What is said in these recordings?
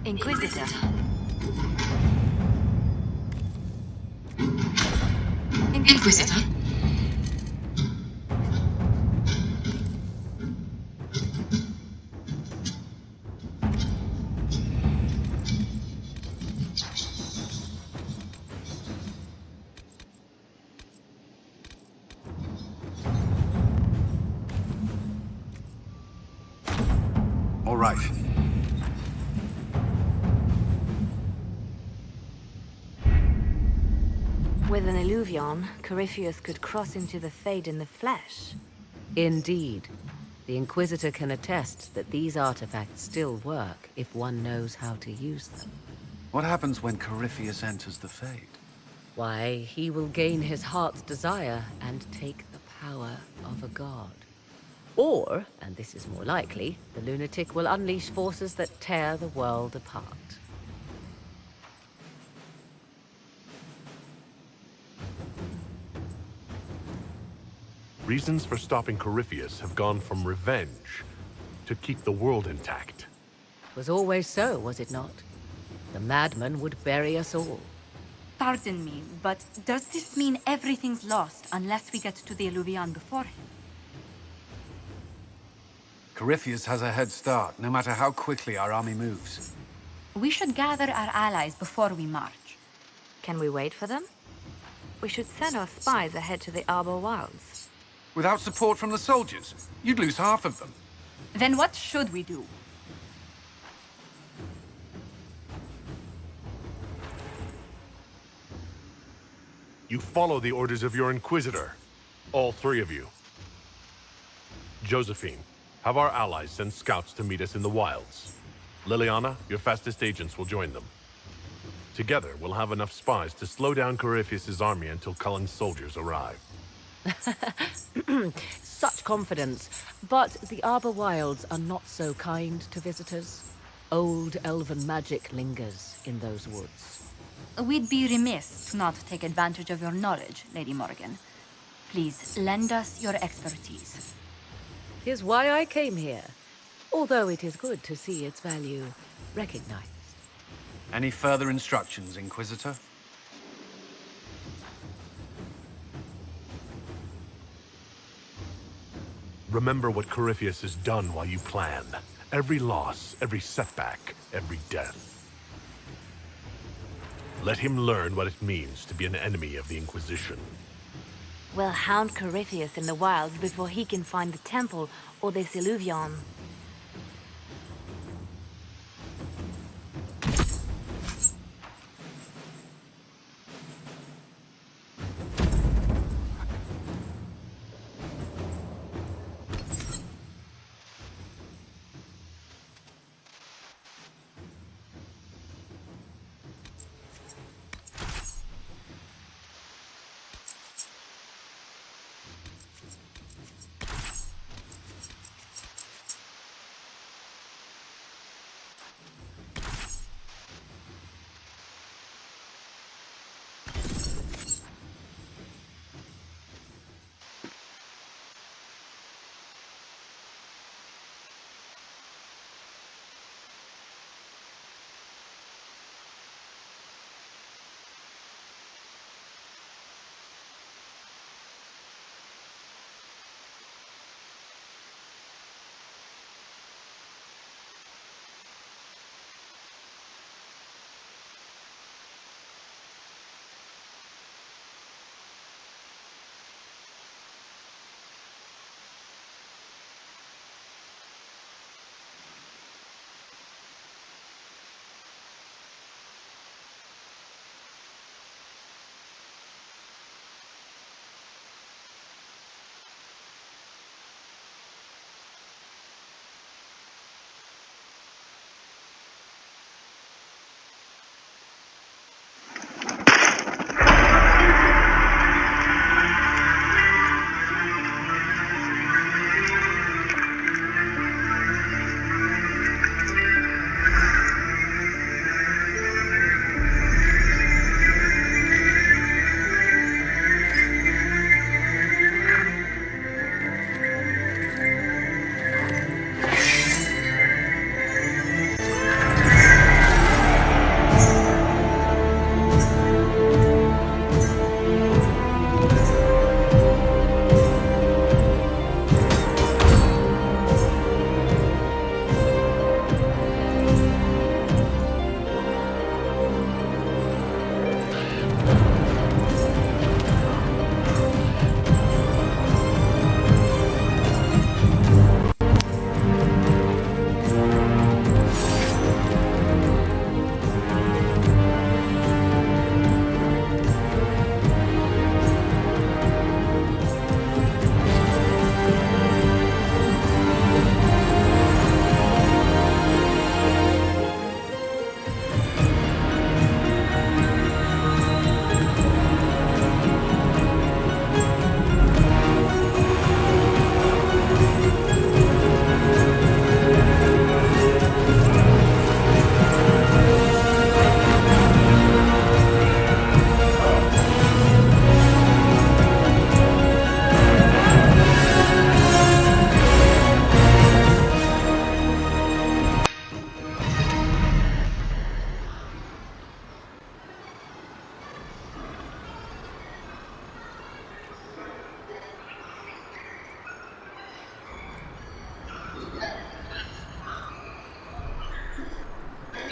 Inquisitor. Inquisitor? All right. With an illuvion, Corypheus could cross into the Fade in the flesh. Indeed. The Inquisitor can attest that these artifacts still work if one knows how to use them. What happens when Corypheus enters the Fade? Why, he will gain his heart's desire and take the power of a god. Or, and this is more likely, the lunatic will unleash forces that tear the world apart. Reasons for stopping Corypheus have gone from revenge to keep the world intact. It was always so, was it not? The madman would bury us all. Pardon me, but does this mean everything's lost unless we get to the Illuvion before him? Corypheus has a head start, no matter how quickly our army moves. We should gather our allies before we march. Can we wait for them? We should send our spies ahead to the Arbor Wilds. Without support from the soldiers, you'd lose half of them. Then what should we do? You follow the orders of your Inquisitor. All three of you. Josephine, have our allies send scouts to meet us in the wilds. Liliana, your fastest agents will join them. Together, we'll have enough spies to slow down Corypheus' army until Cullen's soldiers arrive. Such confidence. But the Arbor Wilds are not so kind to visitors. Old elven magic lingers in those woods. We'd be remiss to not take advantage of your knowledge, Lady Morrigan. Please, lend us your expertise. 'Tis why I came here, although it is good to see its value recognized. Any further instructions, Inquisitor? Remember what Corypheus has done while you plan. Every loss, every setback, every death. Let him learn what it means to be an enemy of the Inquisition. We'll hound Corypheus in the wilds before he can find the temple or this illuvion.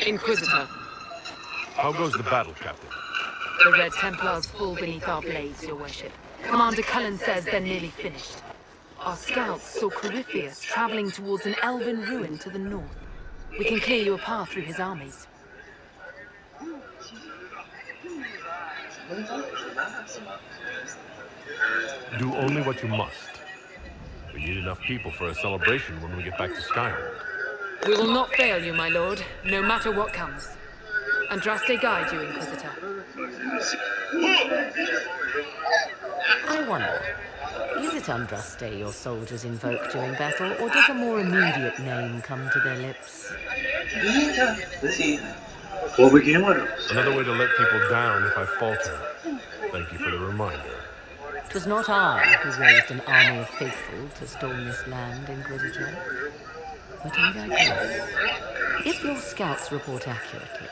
Inquisitor, How goes the battle, Captain? the Red Templars fall beneath our blades, your worship. Commander Cullen says they're nearly finished. Our scouts saw Corypheus traveling towards an elven ruin to the north. We can clear you a path through his armies. Do only what you must. We need enough people for a celebration when we get back to Skyhold. We will not fail you, my lord, no matter what comes. Andraste guide you, Inquisitor. I wonder, is it Andraste your soldiers invoke during battle, or does a more immediate name come to their lips? Another way to let people down if I falter. Thank you for the reminder. 'Twas not I who raised an army of faithful to storm this land, Inquisitor. But I digress. If your scouts report accurately,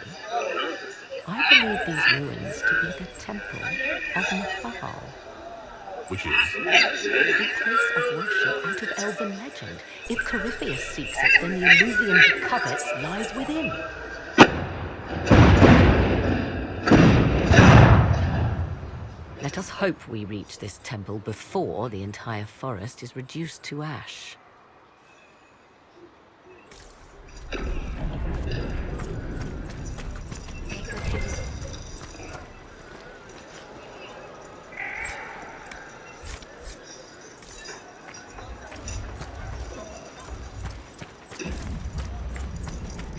I believe these ruins to be the temple of mythal. Which is? A place of worship out of elven legend. If Corypheus seeks it, then the illuvium he covets lies within. Let us hope we reach this temple before the entire forest is reduced to ash.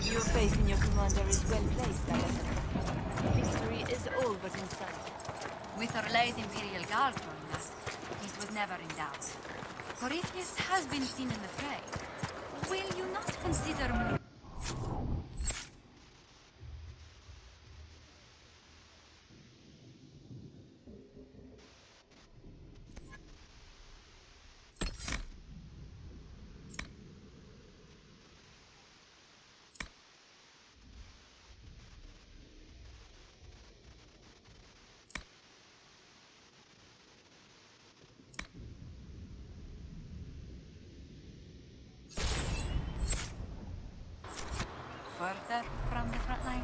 Your faith in your commander is well placed, Alison. Victory is all but in sight. With Orlay's Imperial Guard joining us, it was never in doubt. Corypheus has been seen in the fray. Will you not consider moving? Further from the front line?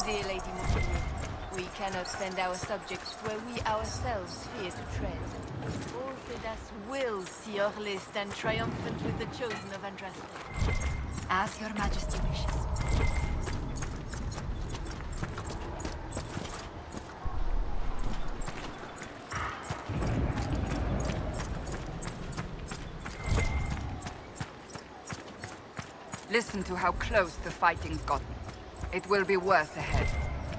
Dear Lady Morrigan, we cannot send our subjects where we ourselves fear to tread. Orthodas will see Orlais stand triumphant with the chosen of Andraste. As your majesty wishes. Listen to how close the fighting's gotten. It will be worse ahead.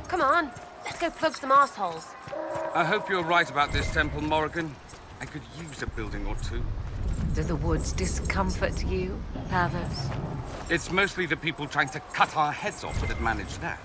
Come on, let's go plug some assholes. I hope you're right about this temple, Morrigan. I could use a building or two. Do the woods discomfort you, Pavos? It's mostly the people trying to cut our heads off that manage that.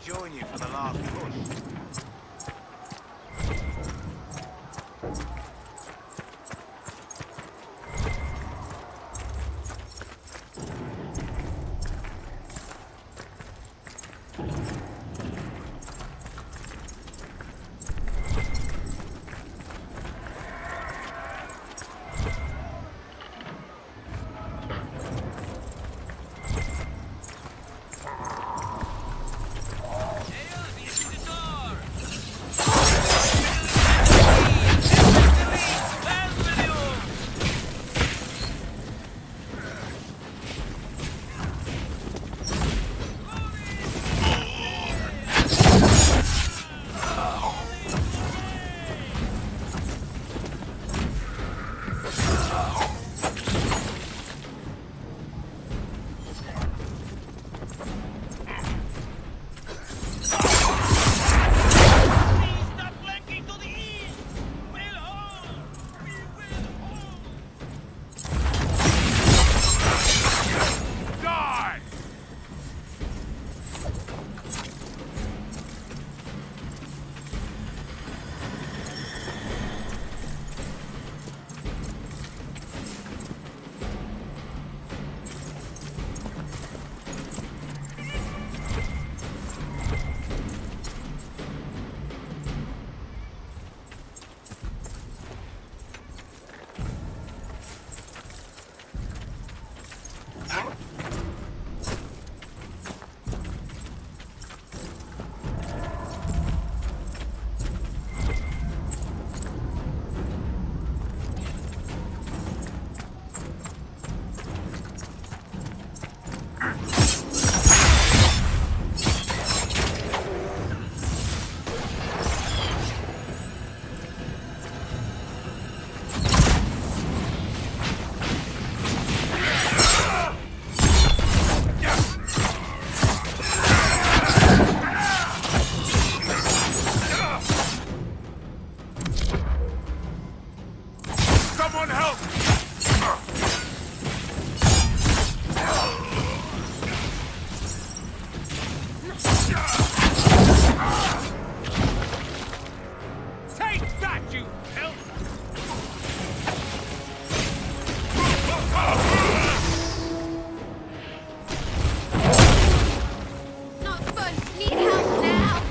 Join you for the last push. Take that, you filth! Not fun. Need help now.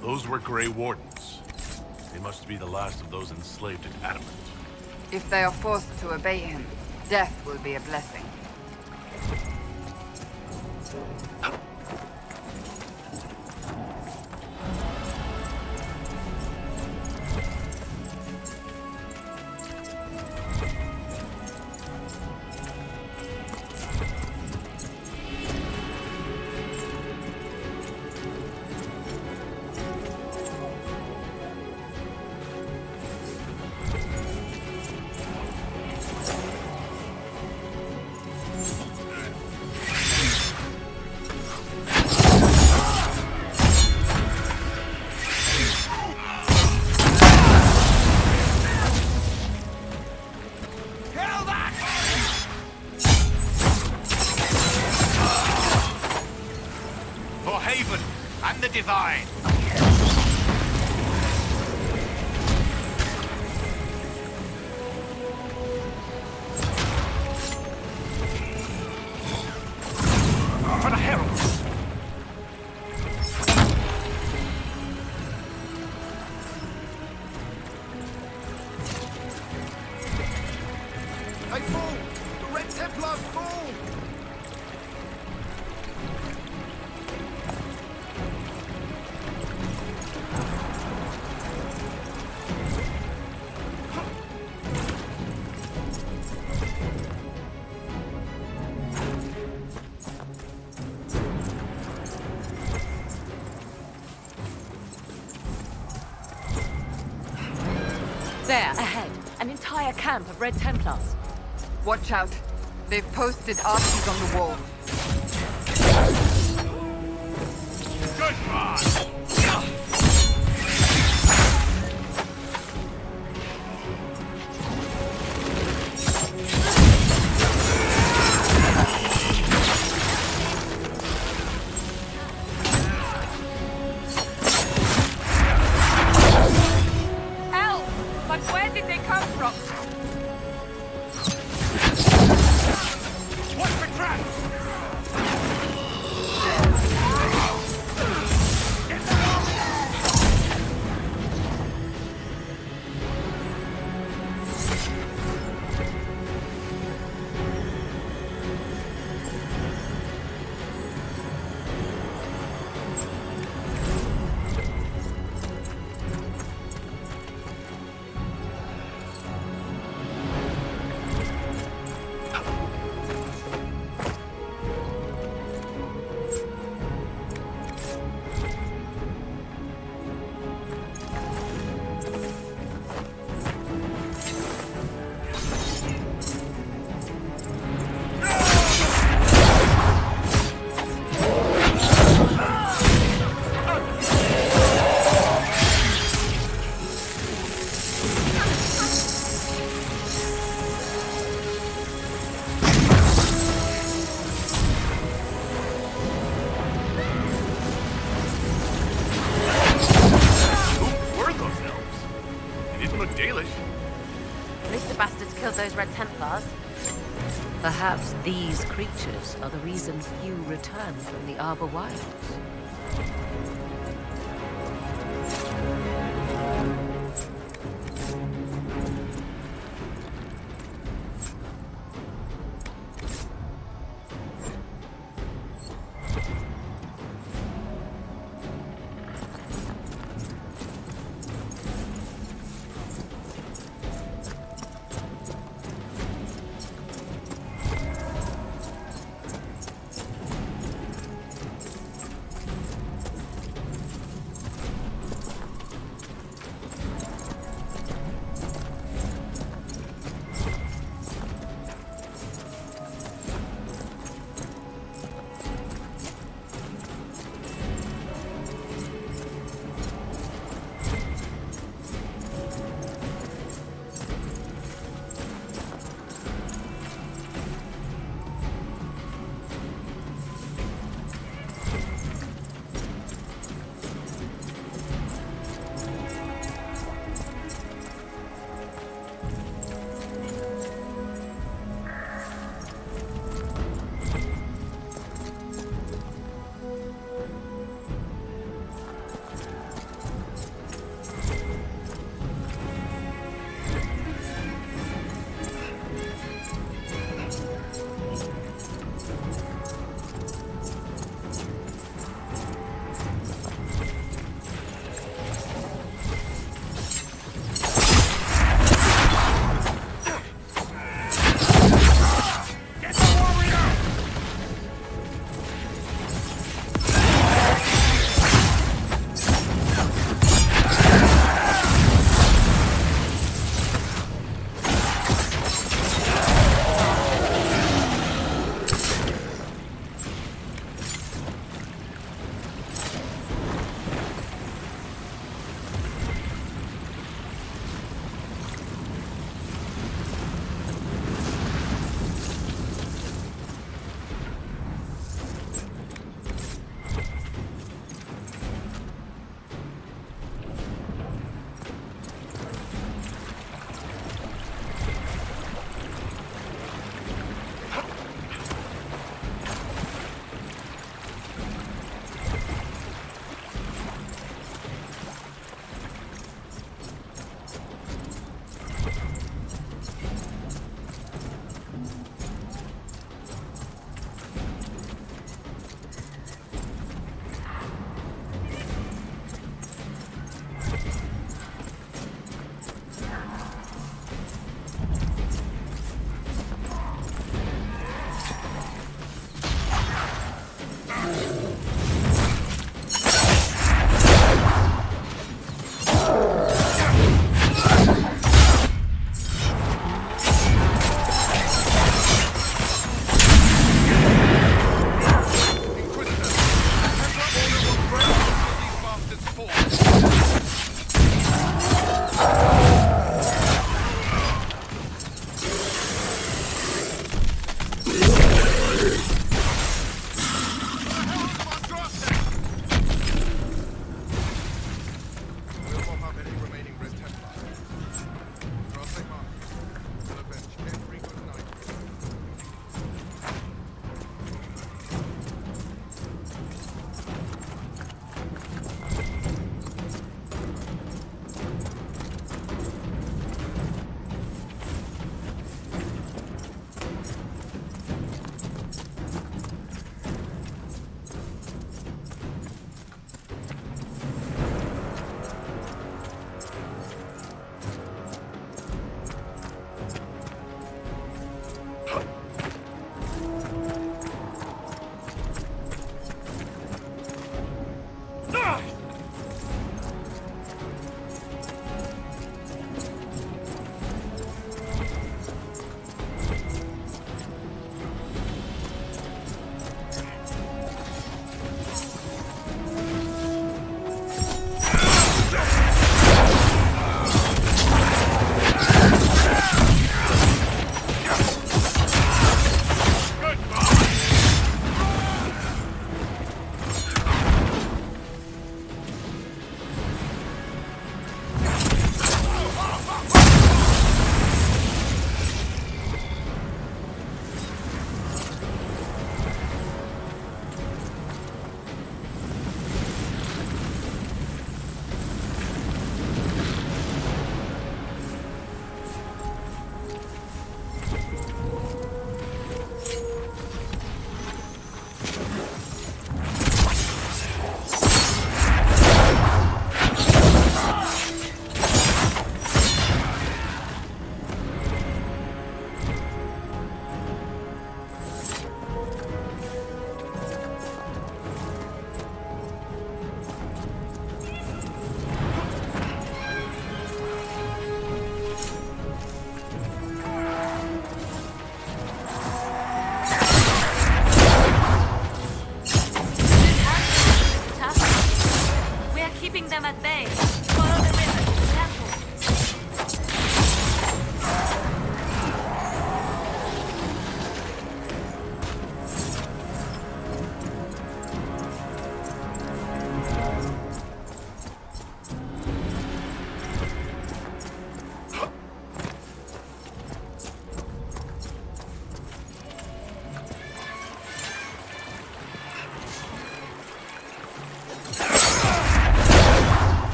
Those were Grey Wardens. They must be the last of those enslaved in Adamant. If they are forced to obey him, death will be a blessing. Divine! For the heralds! They fall! The Red Templars fall! There, ahead. An entire camp of Red Templars. Watch out. They've posted archers on the wall. Goodbye! But where did they come from? Watch for traps! Get Perhaps these creatures are the reason few return from the Arbor Wilds.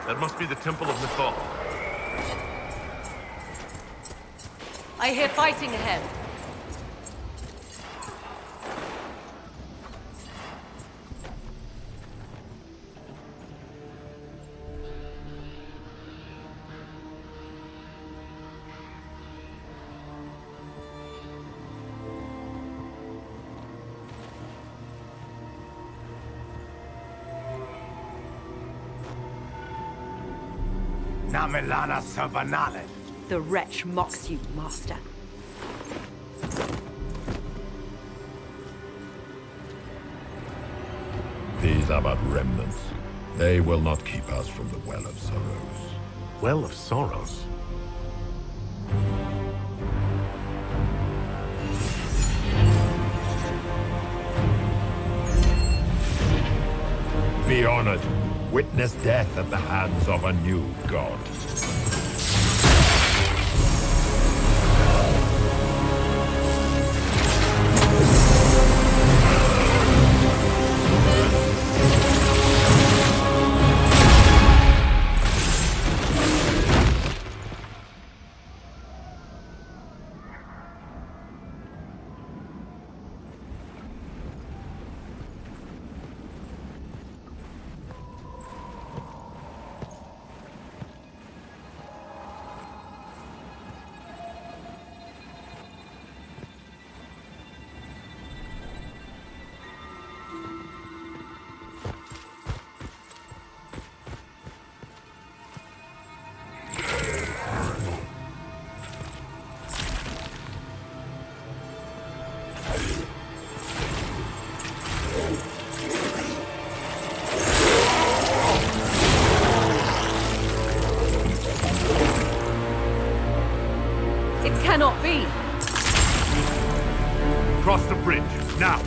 That must be the Temple of Mythal. I hear fighting ahead. Namelana Sabanale. The wretch mocks you, master. These are but remnants. They will not keep us from the Well of Sorrows. Well of Sorrows? Be honored. Witness death at the hands of a new god. Cannot be! Cross the bridge, now!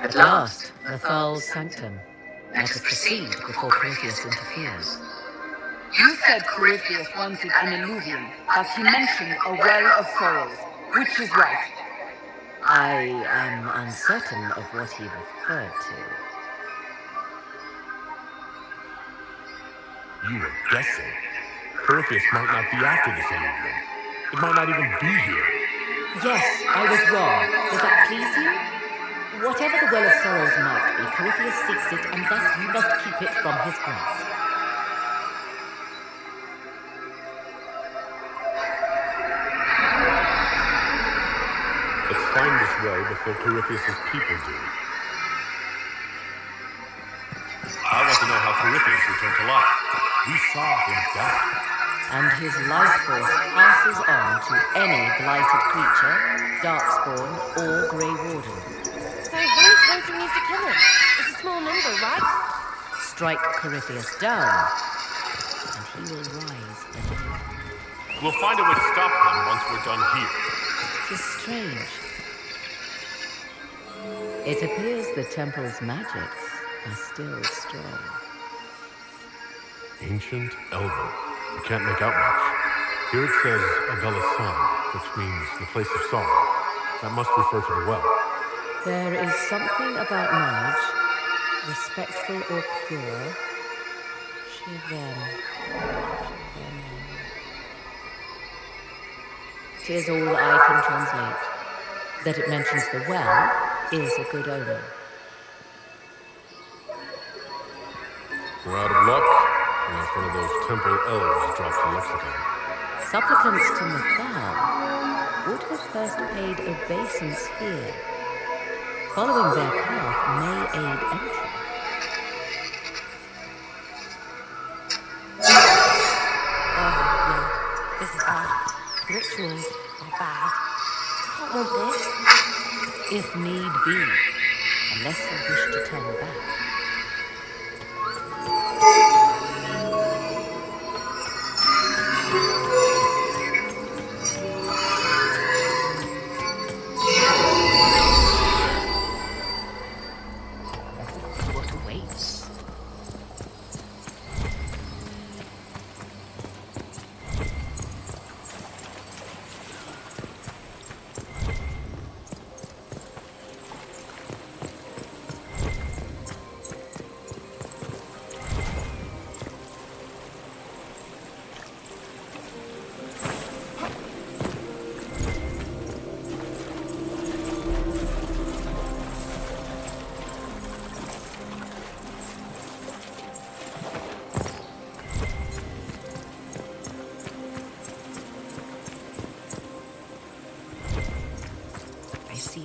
At last, Mythal's sanctum. Let us proceed before Corypheus interferes. You said Corypheus wanted an alluvium, but he mentioned a well of sorrows. Which is right? I am uncertain of what he referred to. You were guessing. Corypheus might not be after this illusion. It might not even be here. Yes, I was wrong. Does that please you? Whatever the Well of Sorrows might be, Corypheus seeks it, and thus you must keep it from his grasp. Let's find this well before Corypheus' people do. I want to know how Corypheus returned to life. We saw him die. And his life force passes on to any blighted creature, darkspawn, or Grey Warden. So who's wanting you to kill him? It's a small number, right? Strike Corypheus down, and he will rise again. We'll find a way to stop them once we're done here. 'Tis strange. It appears the temple's magics are still strong. Ancient elven. You can't make out much. Here it says Abelisan, which means the place of sorrow. That must refer to the well. There is something about knowledge respectful or pure, Shiven. 'Tis all I can translate. That it mentions the well is a good omen. We're out of luck, unless one of those temple elves drops a lexicon. Supplicants to mythal would have first paid obeisance here. Following their path may aid entry. Oh, no. This is bad. Rituals are bad. Can't want this. If need be, unless you wish to turn back. What awaits?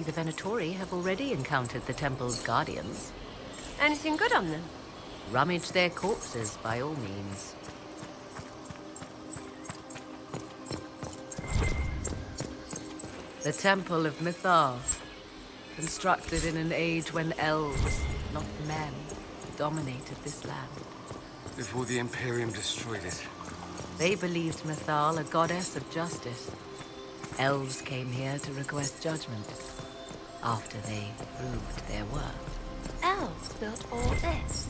The Venatori have already encountered the temple's guardians. Anything good on them? Rummage their corpses, by all means. The Temple of Mythal, constructed in an age when elves, not men, dominated this land. Before the Imperium destroyed it. They believed Mythal a goddess of justice. Elves came here to request judgment. After they proved their worth. Elves built all this.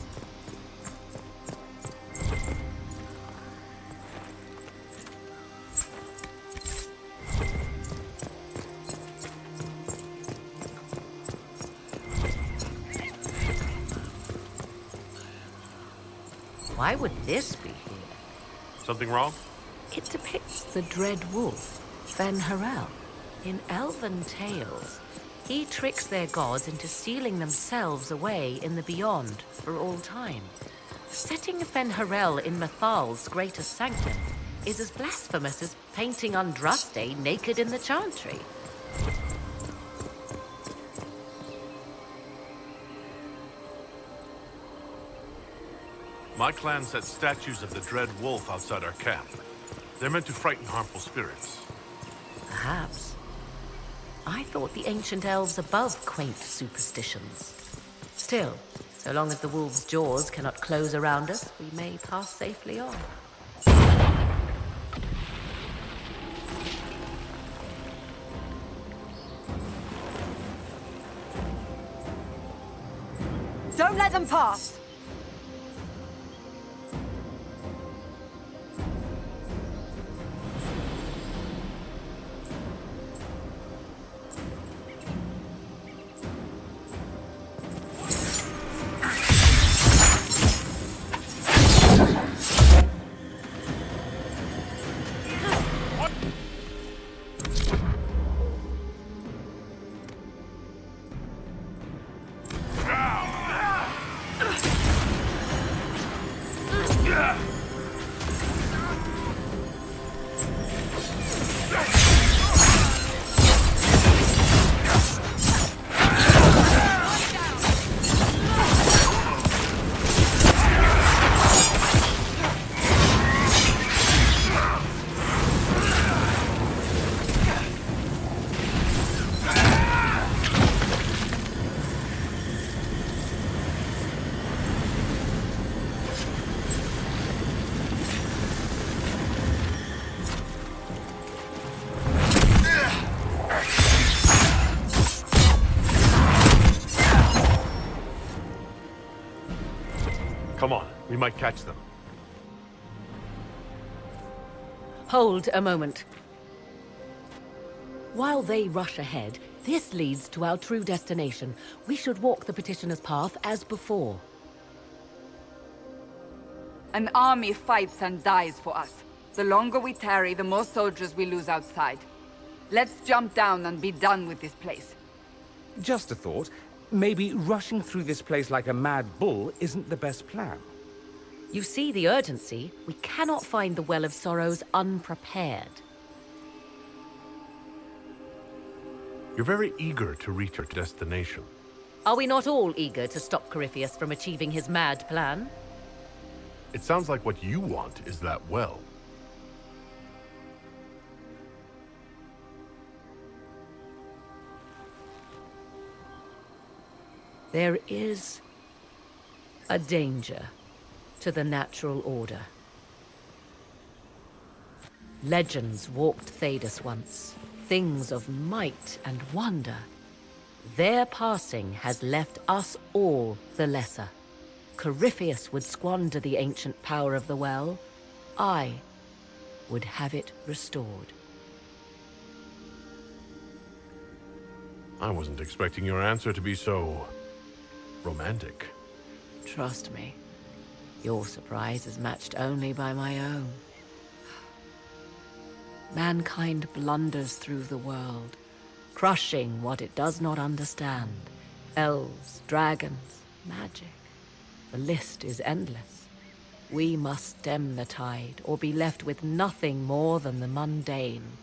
Why would this be here? Something wrong? It depicts the dread wolf, Fen'Harel. In elven tales, he tricks their gods into sealing themselves away in the beyond for all time. Setting Fen'Harel in Mythal's greatest sanctum is as blasphemous as painting Andraste naked in the chantry. My clan set statues of the dread wolf outside our camp. They're meant to frighten harmful spirits. Perhaps. I thought the ancient elves above quaint superstitions. Still, so long as the wolf's jaws cannot close around us, we may pass safely on. Don't let them pass! Come on, we might catch them. Hold a moment. While they rush ahead, This leads to our true destination. We should walk the petitioner's path as before. An army fights and dies for us. The longer we tarry, the more soldiers we lose outside. Let's jump down and be done with this place. Just a thought. Maybe rushing through this place like a mad bull isn't the best plan. You see the urgency? We cannot find the Well of Sorrows unprepared. You're very eager to reach your destination. Are we not all eager to stop Corypheus from achieving his mad plan? It sounds like what you want is that well. There is a danger to the natural order. Legends walked Thedas once, things of might and wonder. Their passing has left us all the lesser. Corypheus would squander the ancient power of the well. I would have it restored. I wasn't expecting your answer to be so romantic. Trust me, your surprise is matched only by my own. Mankind blunders through the world, crushing what it does not understand. Elves, dragons, magic. The list is endless. We must stem the tide, or be left with nothing more than the mundane.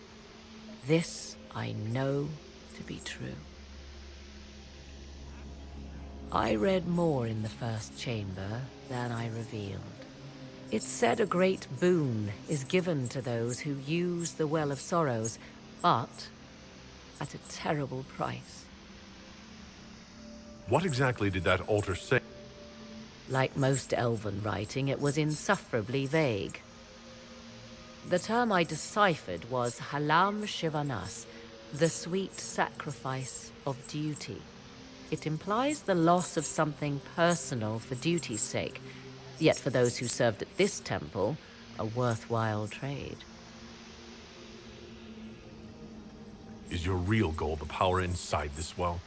This I know to be true. I read more in the first chamber than I revealed. It said a great boon is given to those who use the Well of Sorrows, but at a terrible price. What exactly did that altar say? Like most elven writing, it was insufferably vague. The term I deciphered was Halam Shivanas, the sweet sacrifice of duty. It implies the loss of something personal for duty's sake, yet for those who served at this temple, a worthwhile trade. Is your real goal the power inside this well?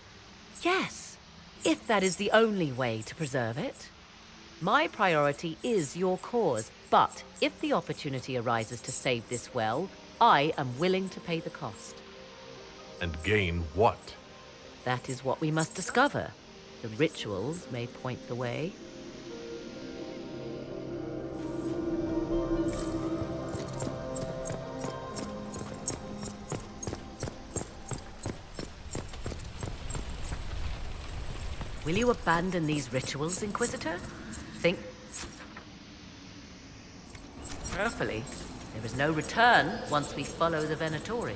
Yes, if that is the only way to preserve it. My priority is your cause, but if the opportunity arises to save this well, I am willing to pay the cost. And gain what? That is what we must discover. The rituals may point the way. Will you abandon these rituals, Inquisitor? Think carefully. There is no return once we follow the Venatori.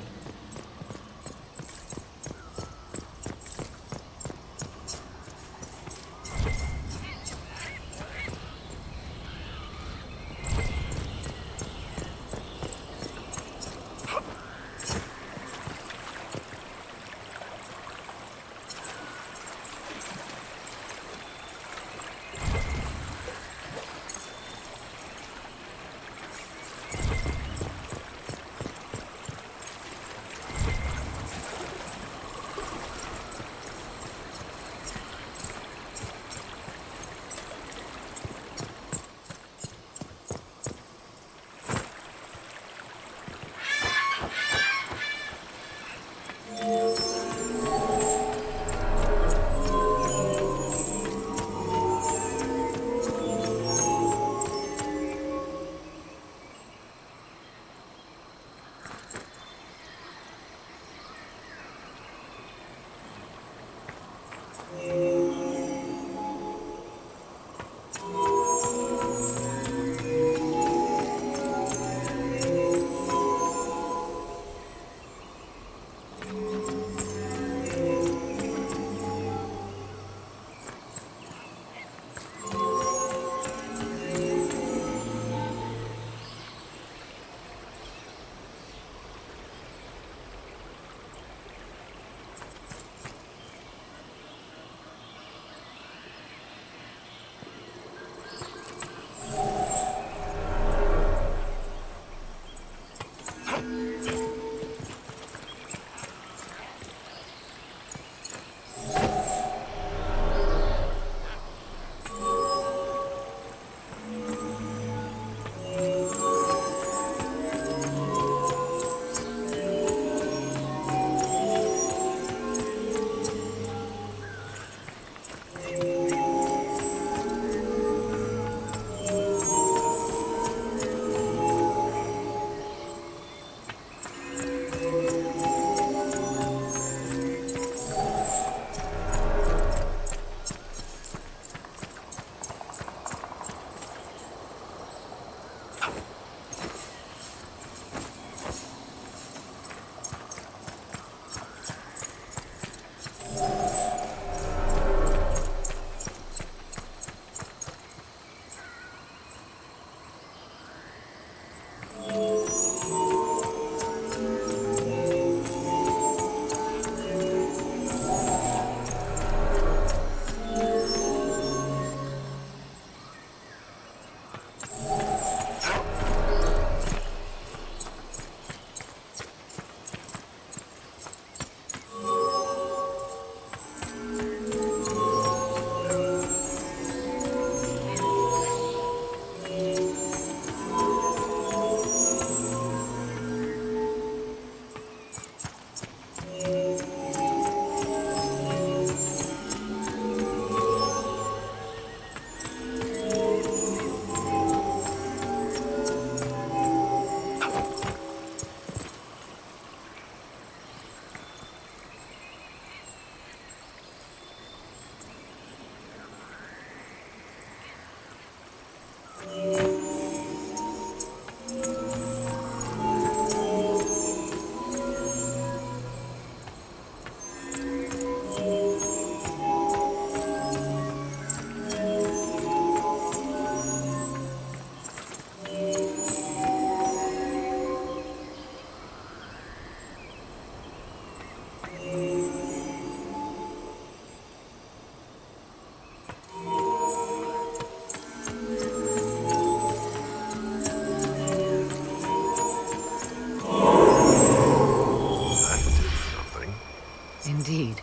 indeed.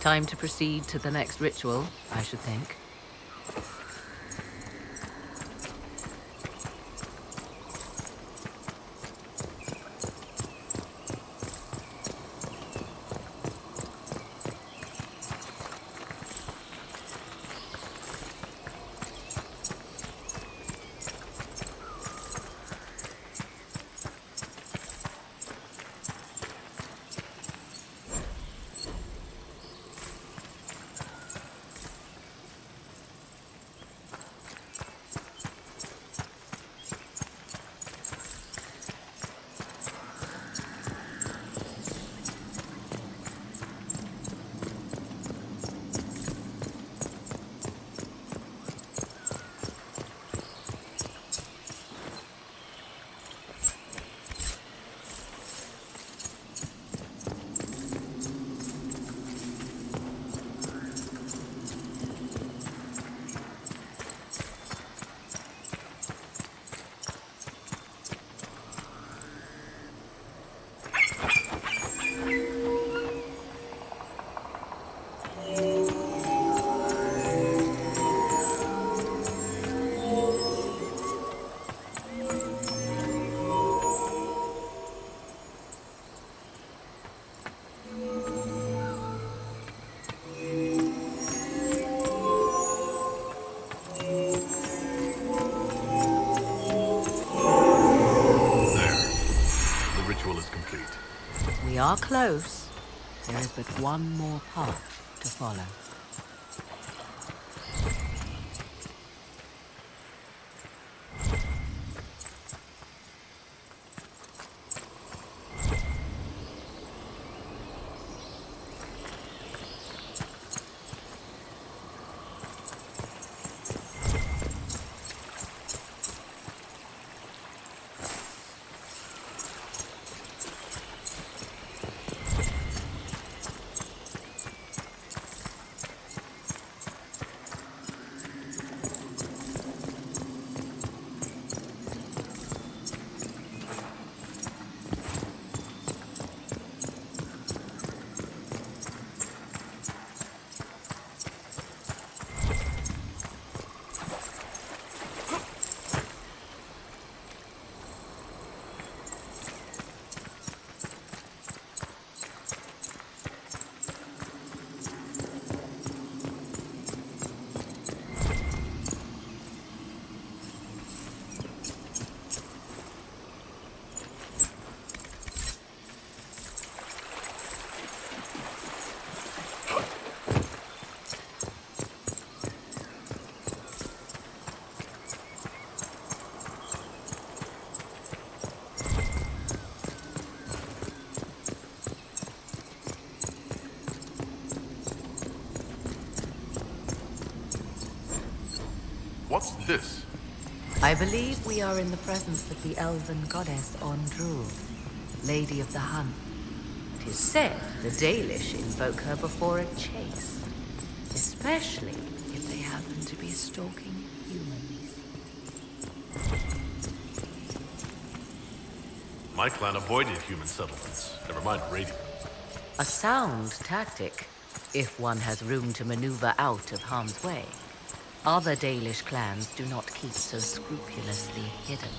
Time to proceed to the next ritual, I should think. We are close. There is but one more path to follow. What's this? I believe we are in the presence of the elven goddess Ondru, Lady of the Hunt. It is said the Dalish invoke her before a chase, especially if they happen to be stalking humans. My clan avoided human settlements, never mind raiding. A sound tactic, if one has room to maneuver out of harm's way. Other Dalish clans do not keep so scrupulously hidden.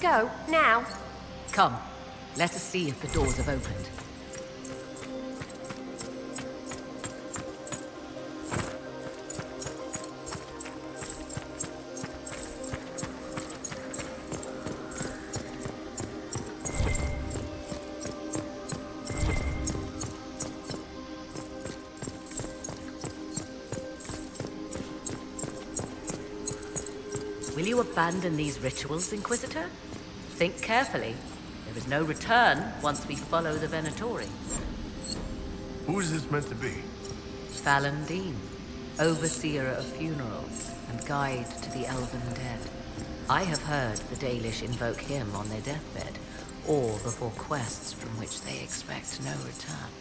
go, now. Come, let us see if the doors have opened. Will you abandon these rituals, Inquisitor? Think carefully. There is no return once we follow the Venatori. Who is this meant to be? Fallon Dean, overseer of funerals and guide to the elven dead. I have heard the Dalish invoke him on their deathbed, or before quests from which they expect no return.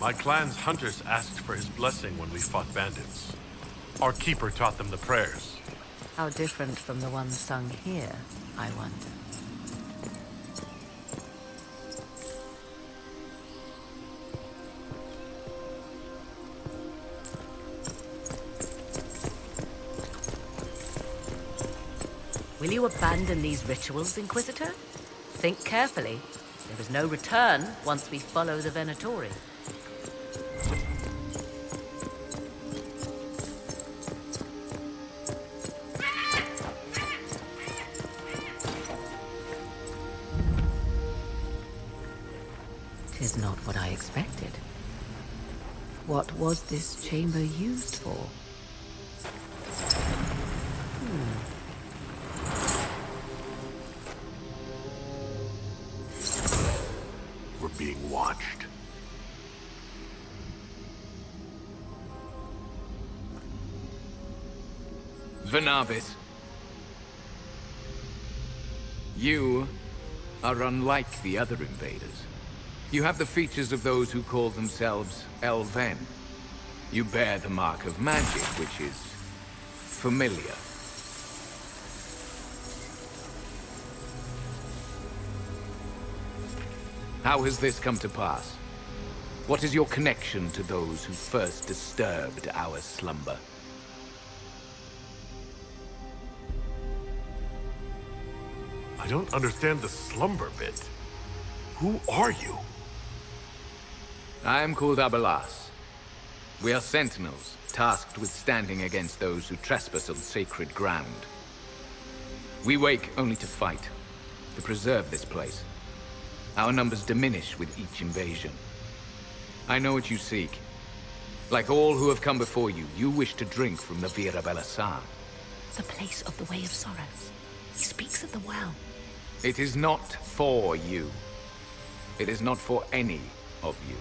My clan's hunters asked for his blessing when we fought bandits. Our keeper taught them the prayers. How different from the ones sung here, I wonder. Will you abandon these rituals, Inquisitor? Think carefully. There is no return once we follow the Venatori. What was this chamber used for? We're being watched. Venavis. You are unlike the other invaders. You have the features of those who call themselves elven. You bear the mark of magic, which is familiar. How has this come to pass? What is your connection to those who first disturbed our slumber? I don't understand the slumber bit. Who are you? I am called Abelas. We are sentinels, tasked with standing against those who trespass on sacred ground. We wake only to fight, to preserve this place. Our numbers diminish with each invasion. I know what you seek. Like all who have come before you, you wish to drink from the Vira Belasan. The place of the Way of Sorrows. He speaks of the well. It is not for you. It is not for any of you.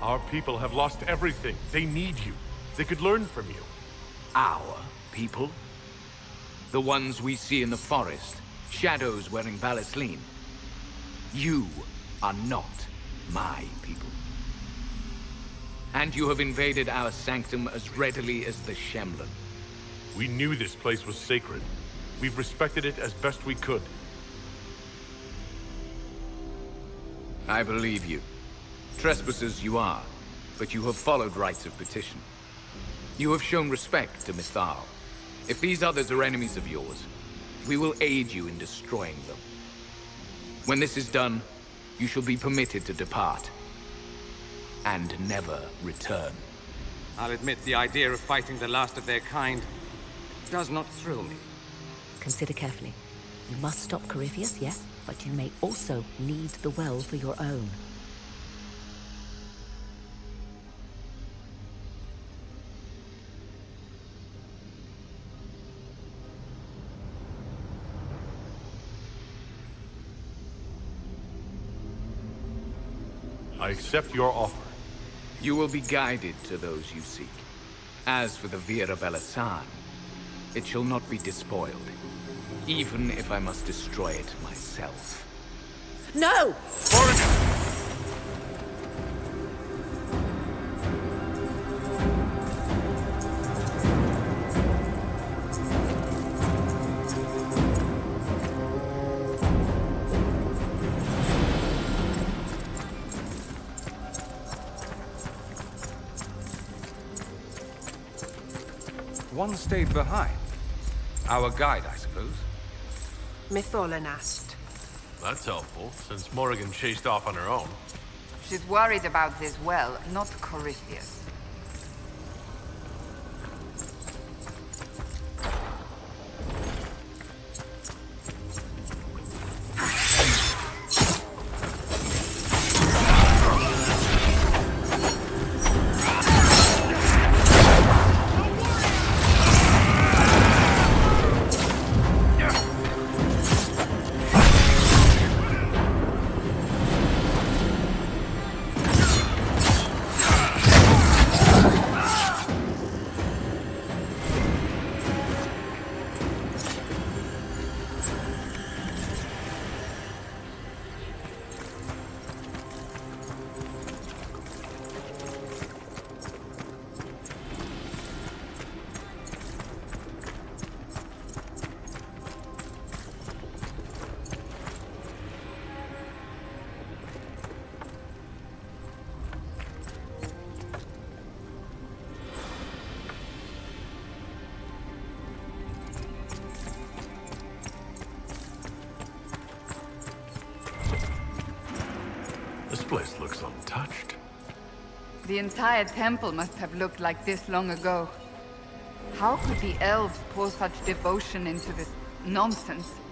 Our people have lost everything. They need you. They could learn from you. Our people? The ones we see in the forest, shadows wearing Valisleen. You are not my people. And you have invaded our sanctum as readily as the Shemlin. We knew this place was sacred. We've respected it as best we could. I believe you. Trespassers you are, but you have followed rites of petition. You have shown respect to mythal. If these others are enemies of yours, we will aid you in destroying them. When this is done, you shall be permitted to depart. And never return. I'll admit the idea of fighting the last of their kind does not thrill me. Consider carefully. You must stop Corypheus, yes, but you may also need the well for your own. I accept your offer. You will be guided to those you seek. As for the Vira Belasan, it shall not be despoiled, even if I must destroy it myself. No! Morrigan! One stayed behind. Our guide, I suppose. Mytholanast. That's helpful, since Morrigan chased off on her own. She's worried about this well, not Corypheus. This place looks untouched. The entire temple must have looked like this long ago. How could the elves pour such devotion into this Nonsense.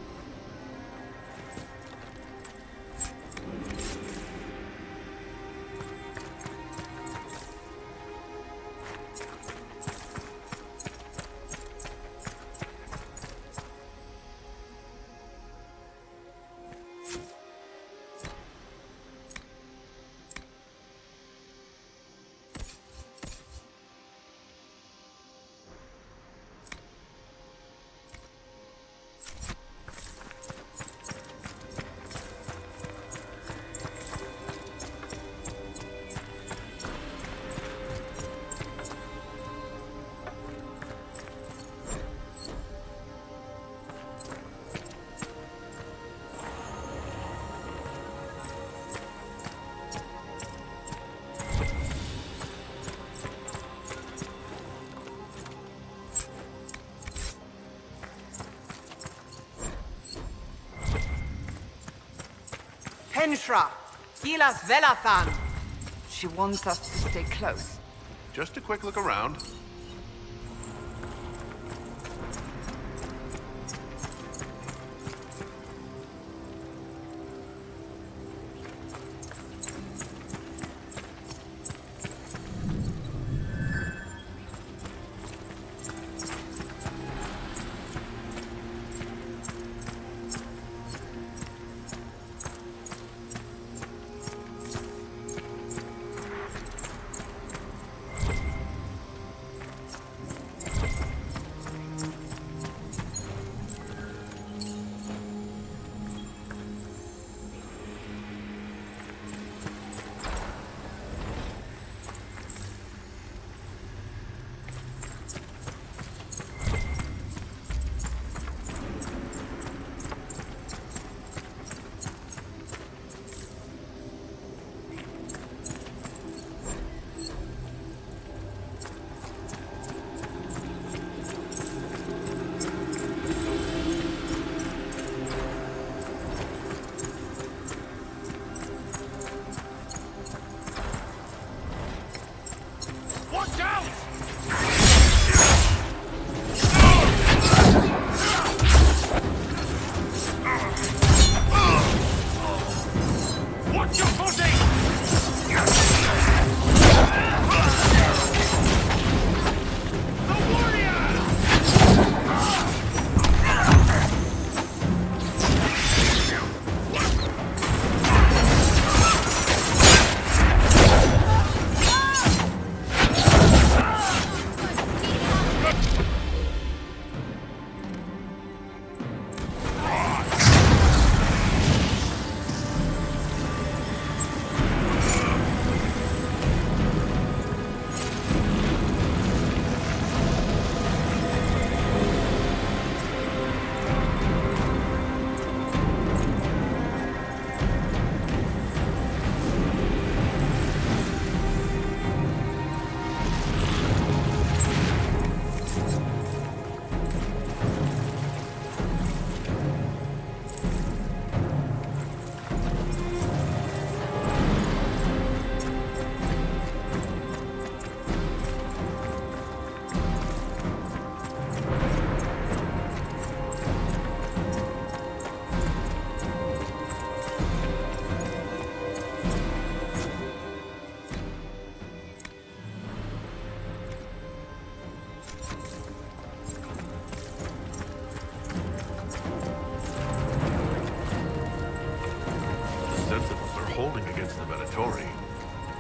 Henshra, Gilas Velathan. She wants us to stay close. Just a quick look around.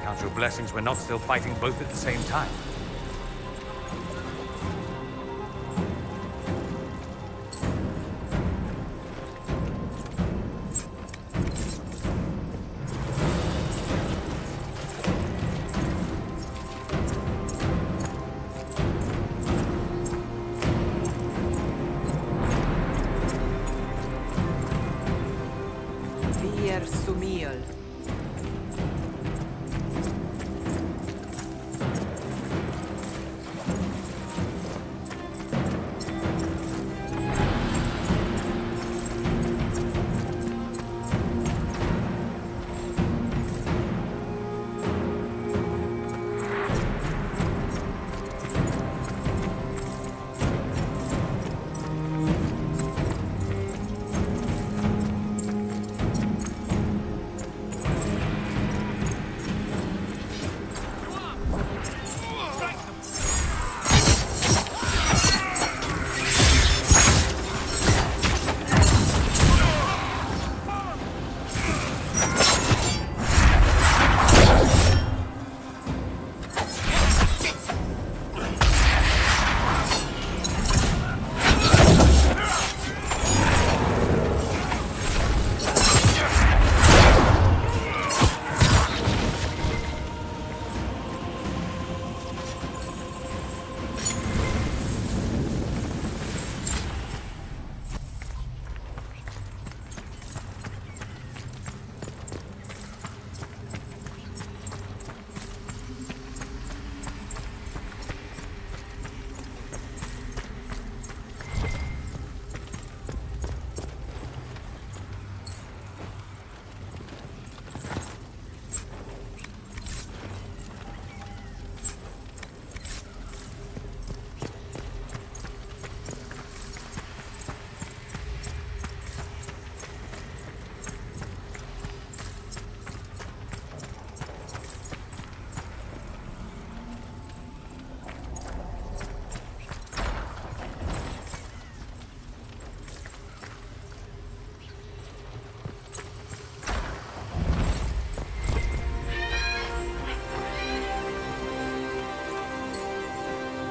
Count your blessings we're not still fighting both at the same time. Vier Sumiel.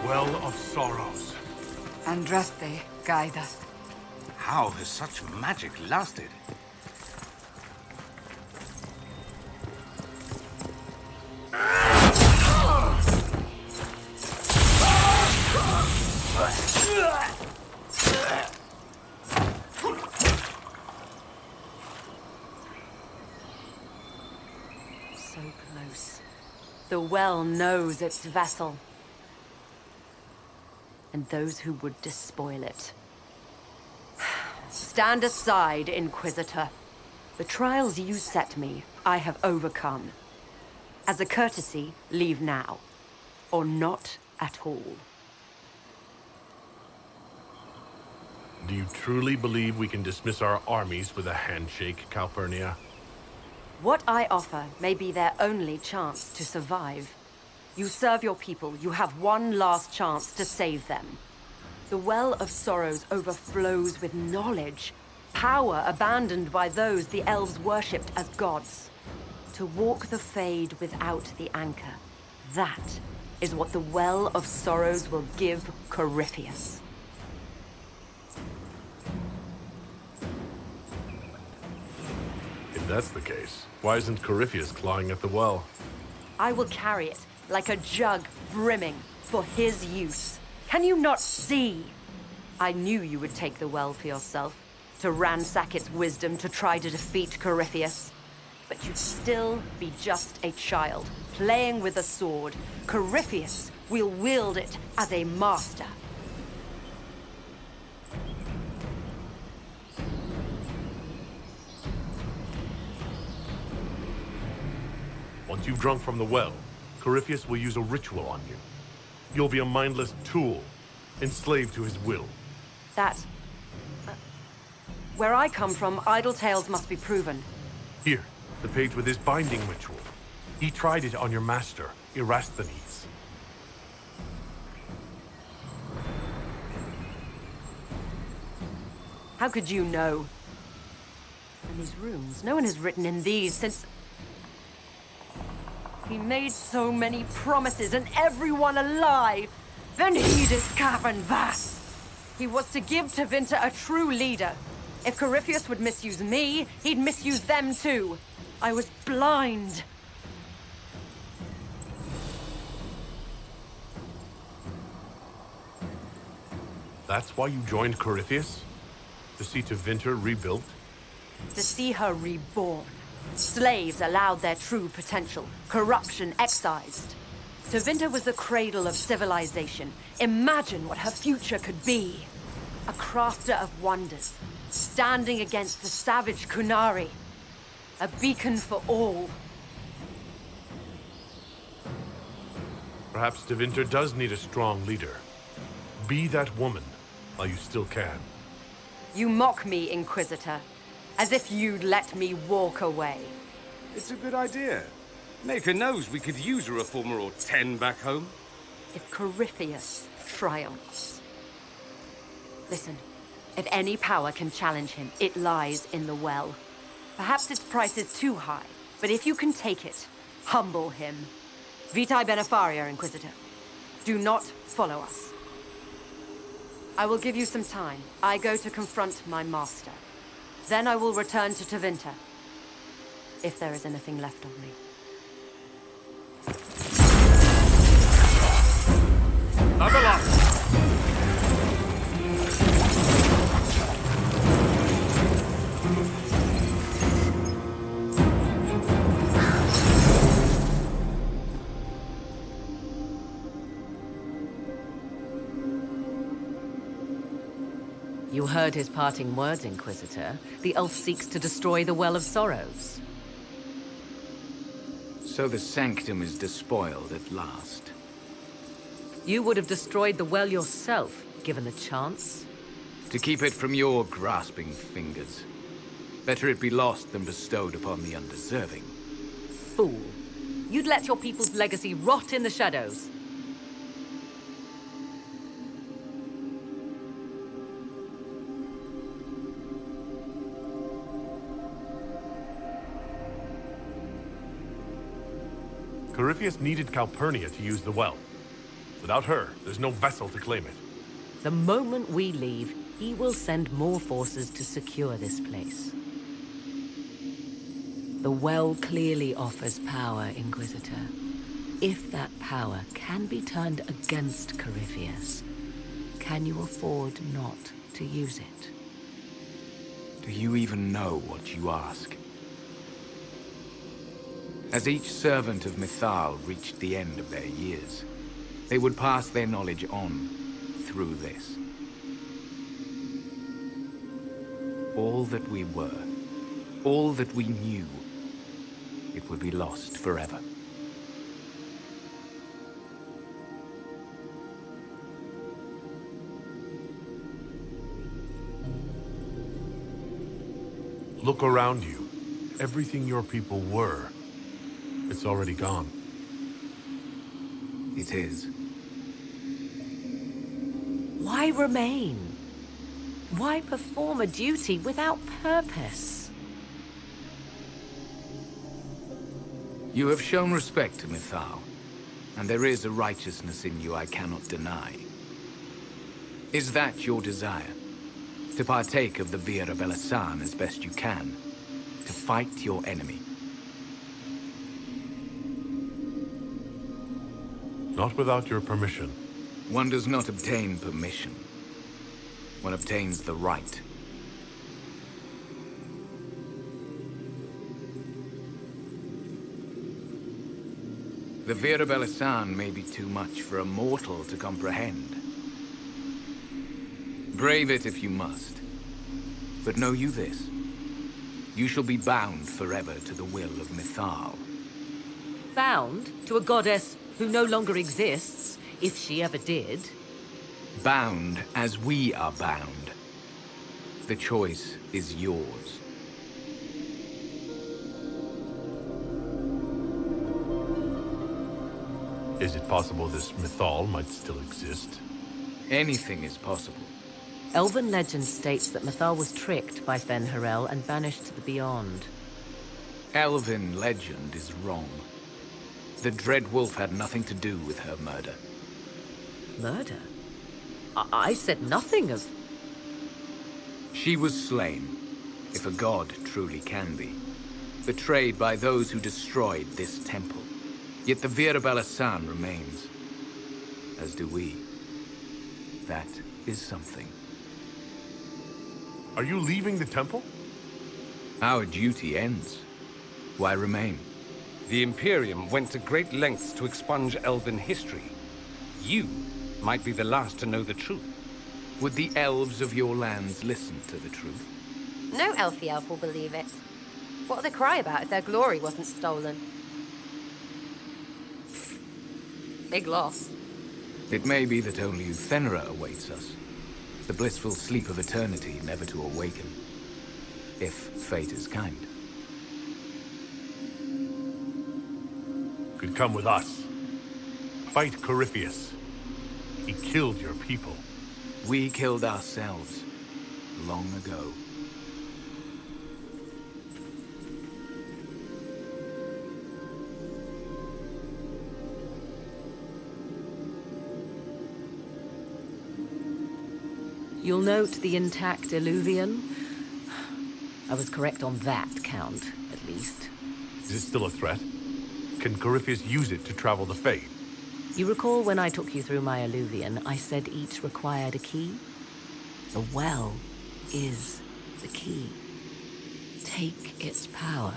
Well of Sorrows. Andraste, guide us. How has such magic lasted? So close. The well knows its vessel. And those who would despoil it. Stand aside, Inquisitor. The trials you set me, I have overcome. As a courtesy, leave now. Or not at all. Do you truly believe we can dismiss our armies with a handshake, Calpernia? What I offer may be their only chance to survive. You serve your people, you have one last chance to save them. The Well of Sorrows overflows with knowledge, power abandoned by those the elves worshipped as gods. To walk the Fade without the anchor, that is what the Well of Sorrows will give Corypheus. If that's the case, why isn't Corypheus clawing at the well? I will carry it like a jug brimming for his use. Can you not see? I knew you would take the well for yourself, to ransack its wisdom to try to defeat Corypheus. But you'd still be just a child, playing with a sword. Corypheus will wield it as a master. Once you've drunk from the well, Corypheus will use a ritual on you. You'll be a mindless tool, enslaved to his will. Where I come from, idle tales must be proven. Here, the page with his binding ritual. He tried it on your master, Erasthenes. How could you know? And these runes, no one has written in these since... He made so many promises, and everyone alive. Then he discovered Vass. He was to give Tevinter a true leader. If Corypheus would misuse me, he'd misuse them too. I was blind. That's why you joined Corypheus? To see Tevinter rebuilt? To see her reborn. Slaves allowed their true potential, corruption excised. Tevinter was the cradle of civilization. Imagine what her future could be. A crafter of wonders, standing against the savage Kunari. A beacon for all. Perhaps Tevinter does need a strong leader. Be that woman, while you still can. You mock me, Inquisitor. As if you'd let me walk away. It's a good idea. Maker knows we could use a reformer or 10 back home. If Corypheus triumphs. Listen, if any power can challenge him, it lies in the well. Perhaps its price is too high, but if you can take it, humble him. Vitae benefaria, Inquisitor. Do not follow us. I will give you some time. I go to confront my master. Then I will return to Tevinter. If there is anything left of me. You heard his parting words, Inquisitor. The elf seeks to destroy the Well of Sorrows. So the sanctum is despoiled at last. You would have destroyed the well yourself, given the chance. To keep it from your grasping fingers. Better it be lost than bestowed upon the undeserving. Fool. You'd let your people's legacy rot in the shadows. Corypheus needed Calpernia to use the well. Without her, there's no vessel to claim it. The moment we leave, he will send more forces to secure this place. The well clearly offers power, Inquisitor. If that power can be turned against Corypheus, can you afford not to use it? Do you even know what you ask? As each servant of mythal reached the end of their years, they would pass their knowledge on through this. All that we were, all that we knew, it would be lost forever. Look around you. Everything your people were, it's already gone. It is. Why remain? Why perform a duty without purpose? You have shown respect to mythal, and there is a righteousness in you I cannot deny. Is that your desire? To partake of the Vira Belasan as best you can? To fight your enemy? Not without your permission. One does not obtain permission. One obtains the right. The Vira Belasan may be too much for a mortal to comprehend. Brave it if you must. But know you this. You shall be bound forever to the will of mythal. Bound to a goddess who no longer exists, if she ever did. Bound as we are bound. The choice is yours. Is it possible this mythal might still exist? Anything is possible. Elven legend states that Mythal was tricked by Fen-Harel and banished to the Beyond. Elven legend is wrong. The Dread Wolf had nothing to do with her murder. Murder? I said nothing of... She was slain, if a god truly can be. Betrayed by those who destroyed this temple. Yet the Vira Belasan remains. As do we. That is something. Are you leaving the temple? Our duty ends. Why remain? The Imperium went to great lengths to expunge elven history. You might be the last to know the truth. Would the elves of your lands listen to the truth? No elfie elf will believe it. What would they cry about if their glory wasn't stolen? Big loss. It may be that only Uthenera awaits us. The blissful sleep of eternity, never to awaken. If fate is kind. Could come with us. Fight Corypheus. He killed your people. We killed ourselves. Long ago. You'll note the intact Illuvian. I was correct on that count, at least. Is it still a threat? Can Corypheus use it to travel the Fade? You recall when I took you through my Illuvian, I said each required a key? The well is the key. Take its power,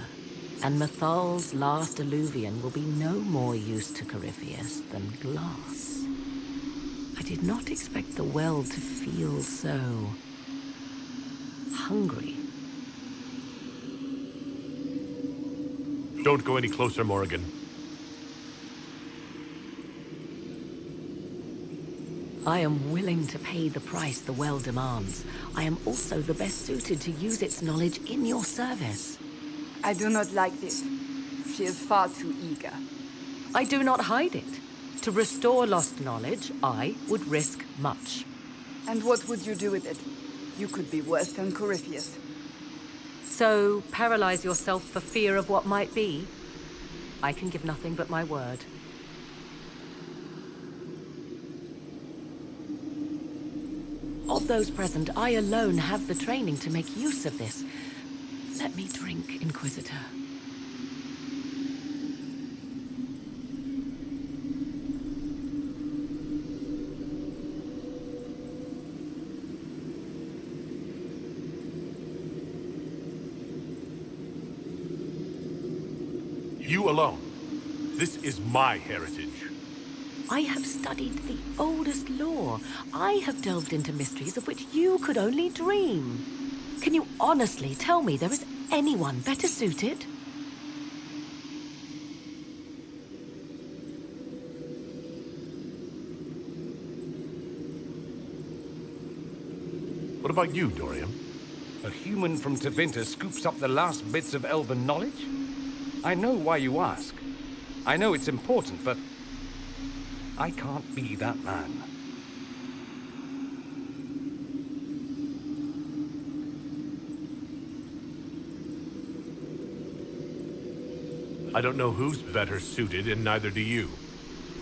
and Mythal's last Illuvian will be no more use to Corypheus than glass. I did not expect the well to feel so... hungry. Don't go any closer, Morrigan. I am willing to pay the price the well demands. I am also the best suited to use its knowledge in your service. I do not like this. She is far too eager. I do not hide it. To restore lost knowledge, I would risk much. And what would you do with it? You could be worse than Corypheus. So, paralyze yourself for fear of what might be? I can give nothing but my word. of those present, I alone have the training to make use of this. Let me drink, Inquisitor. You alone. This is my heritage. I have studied the oldest lore. I have delved into mysteries of which you could only dream. Can you honestly tell me there is anyone better suited? What about you, Dorian? A human from Tevinter scoops up the last bits of elven knowledge? I know why you ask. I know it's important, but I can't be that man. I don't know who's better suited, and neither do you.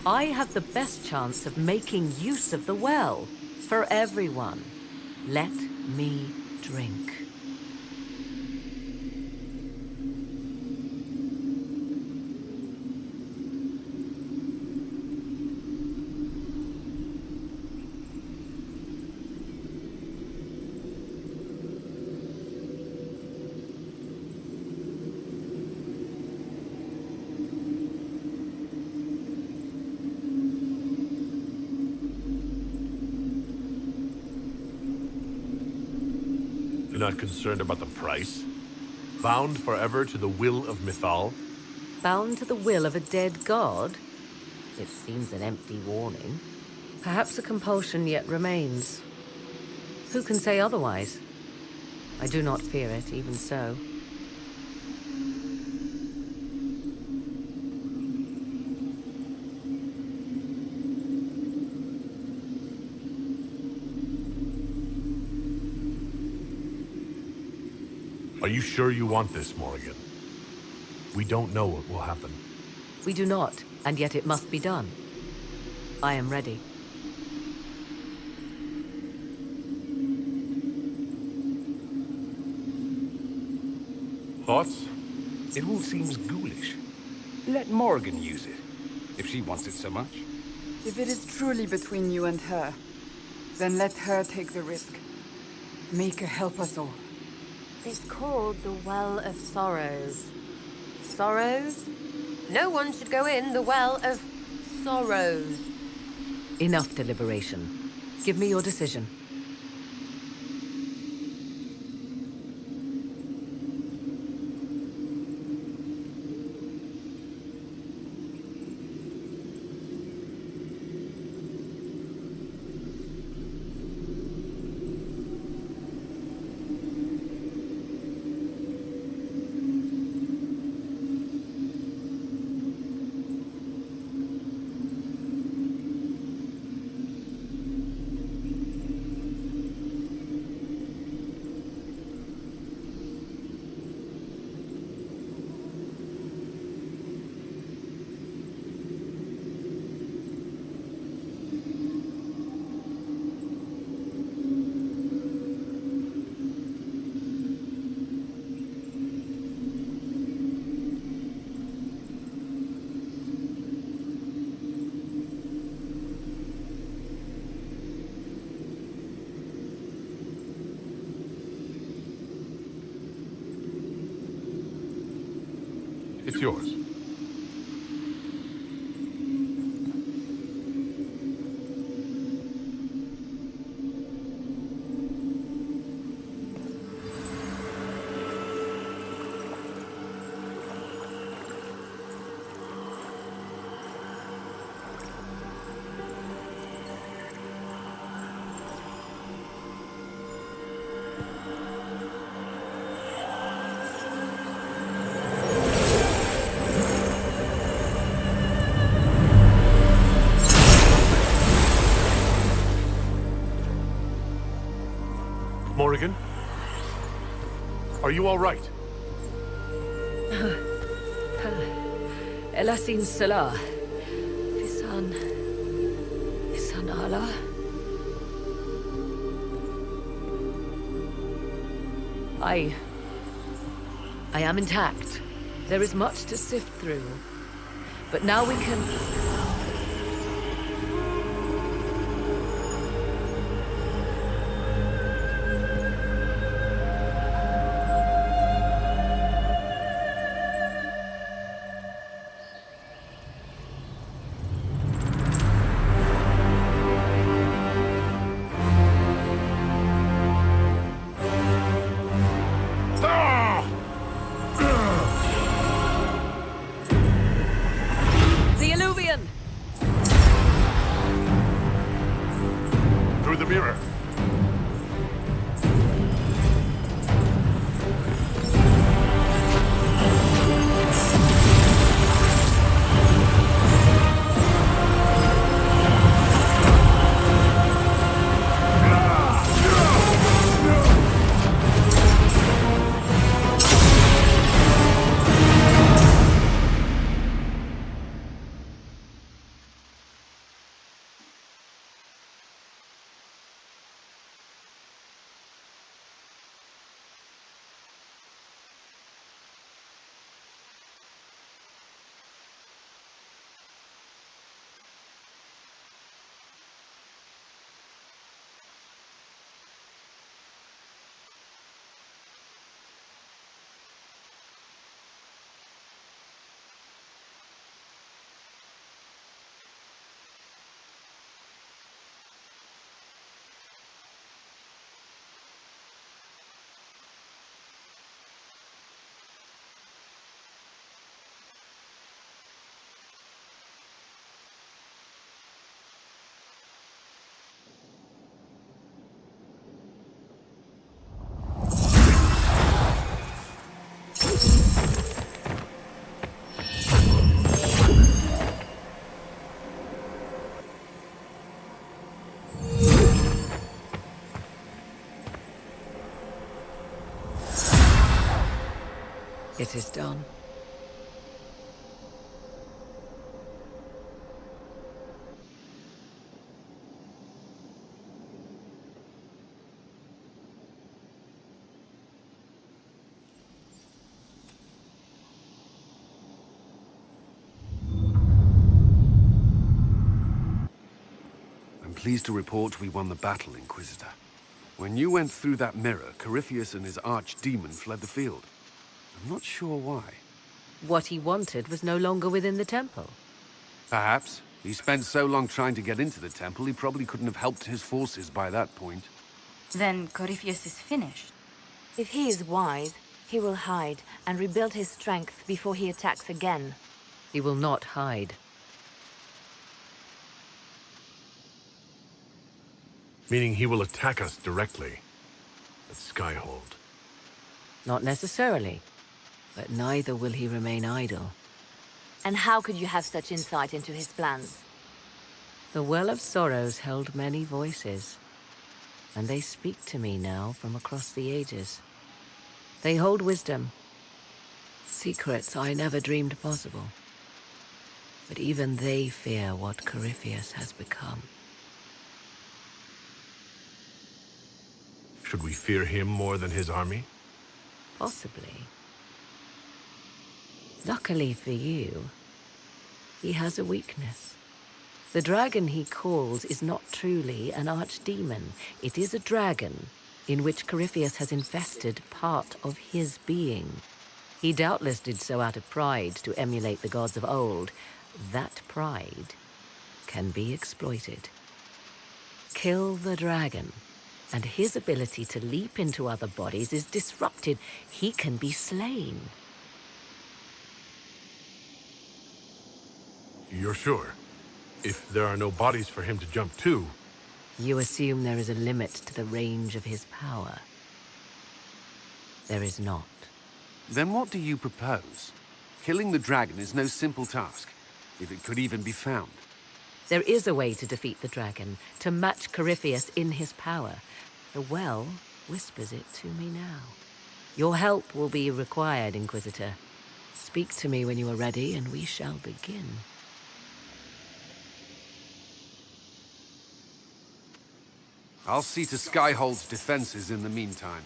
I have the best chance of making use of the well. For everyone. Let me drink. You're not concerned about the price? Bound forever to the will of mythal? Bound to the will of a dead god? It seems an empty warning. Perhaps a compulsion yet remains. Who can say otherwise? I do not fear it, even so. Are you sure you want this, Morrigan? We don't know what will happen. We do not, and yet it must be done. I am ready. Thoughts? It all seems ghoulish. Let Morrigan use it, if she wants it so much. If it is truly between you and her, then let her take the risk. Make her help us all. It's called the Well of Sorrows. Sorrows? No one should go in the Well of Sorrows. Enough deliberation. Give me your decision. It's yours. Morrigan? Are you all right? Elasin Salah. Visan Allah. I am intact. There is much to sift through. But now we can... Through the mirror. It is done. I'm pleased to report we won the battle, Inquisitor. When you went through that mirror, Corypheus and his archdemon fled the field. I'm not sure why. What he wanted was no longer within the temple. Perhaps. He spent so long trying to get into the temple, he probably couldn't have helped his forces by that point. Then Corypheus is finished. If he is wise, he will hide and rebuild his strength before he attacks again. He will not hide. Meaning he will attack us directly at Skyhold. Not necessarily. But neither will he remain idle. And how could you have such insight into his plans? The Well of Sorrows held many voices, and they speak to me now from across the ages. They hold wisdom, secrets I never dreamed possible. But even they fear what Corypheus has become. Should we fear him more than his army? Possibly. Luckily for you, he has a weakness. The dragon he calls is not truly an archdemon. It is a dragon in which Corypheus has infested part of his being. He doubtless did so out of pride to emulate the gods of old. That pride can be exploited. Kill the dragon, and his ability to leap into other bodies is disrupted. He can be slain. You're sure? If there are no bodies for him to jump to... You assume there is a limit to the range of his power. There is not. Then what do you propose? Killing the dragon is no simple task, if it could even be found. There is a way to defeat the dragon, to match Corypheus in his power. The well whispers it to me now. Your help will be required, Inquisitor. Speak to me when you are ready, and we shall begin. I'll see to Skyhold's defenses in the meantime.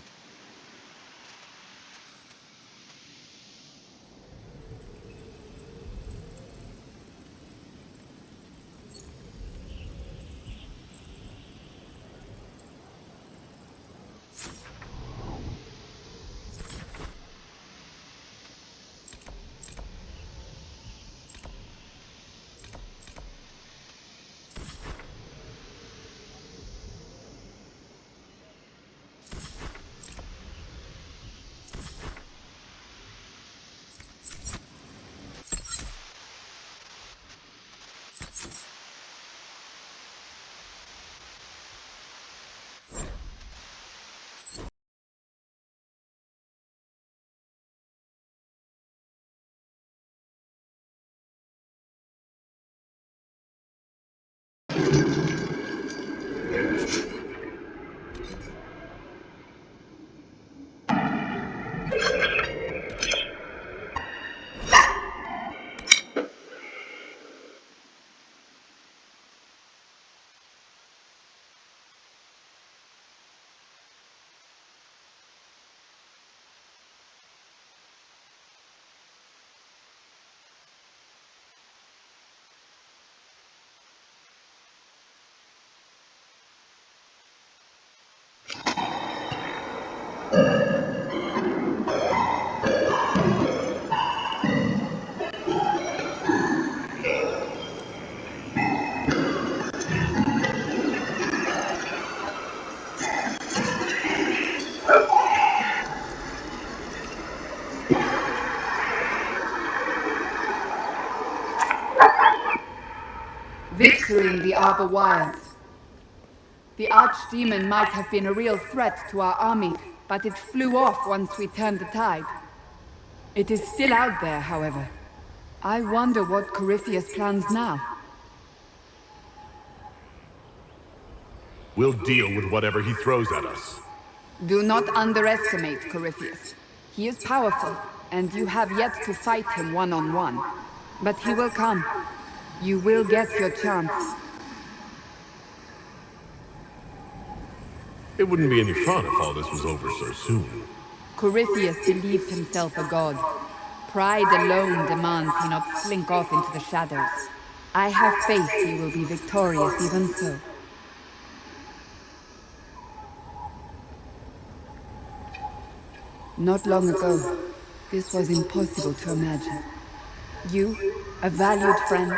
Victory in the Arbor Wilds. The archdemon might have been a real threat to our army, but it flew off once we turned the tide. It is still out there, however. I wonder what Corypheus plans now. We'll deal with whatever he throws at us. Do not underestimate Corypheus. He is powerful, and you have yet to fight him one-on-one. But he will come. You will get your chance. It wouldn't be any fun if all this was over so soon. Corypheus believes himself a god. Pride alone demands he not slink off into the shadows. I have faith he will be victorious even so. Not long ago, this was impossible to imagine. You, a valued friend,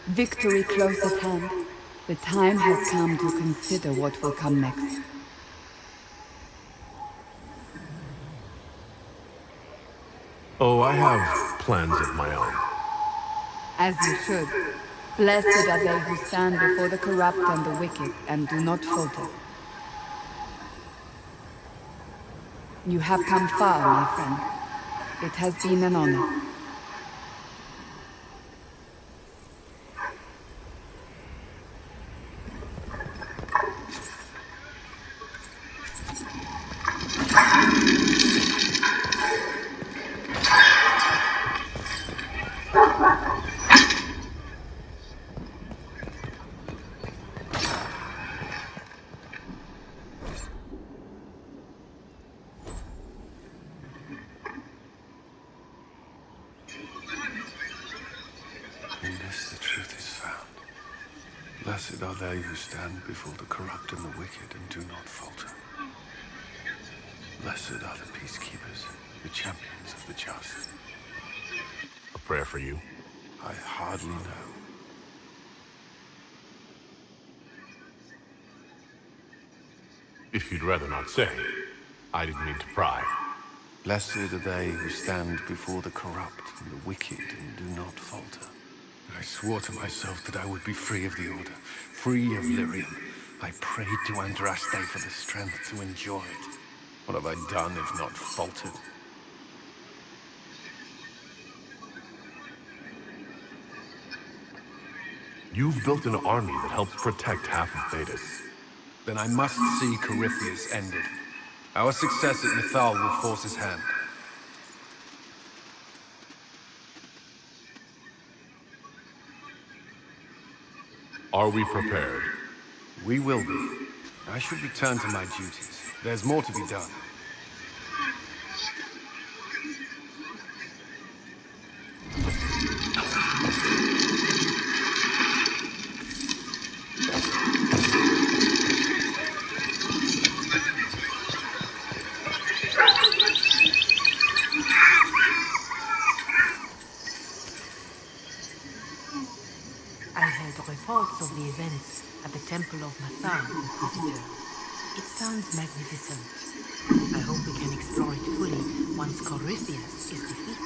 victory close at hand. The time has come to consider what will come next. Oh, I have plans of my own. As you should. Blessed are they who stand before the corrupt and the wicked and do not falter. You have come far, my friend. It has been an honor. Blessed are they who stand before the corrupt and the wicked and do not falter. Blessed are the peacekeepers, the champions of the just. A prayer for you? I hardly know. If you'd rather not say, I didn't mean to pry. Blessed are they who stand before the corrupt and the wicked and do not falter. I swore to myself that I would be free of the Order, free of Lyrium. I prayed to Andraste for the strength to enjoy it. What have I done if not faltered? You've built an army that helps protect half of Thedas. Then I must see Corypheus ended. Our success at Mythal will force his hand. Are we prepared? We will be. I should return to my duties. There's more to be done. Reports of the events at the Temple of mythal, Inquisitor. It sounds magnificent. I hope we can explore it fully once Corypheus is defeated.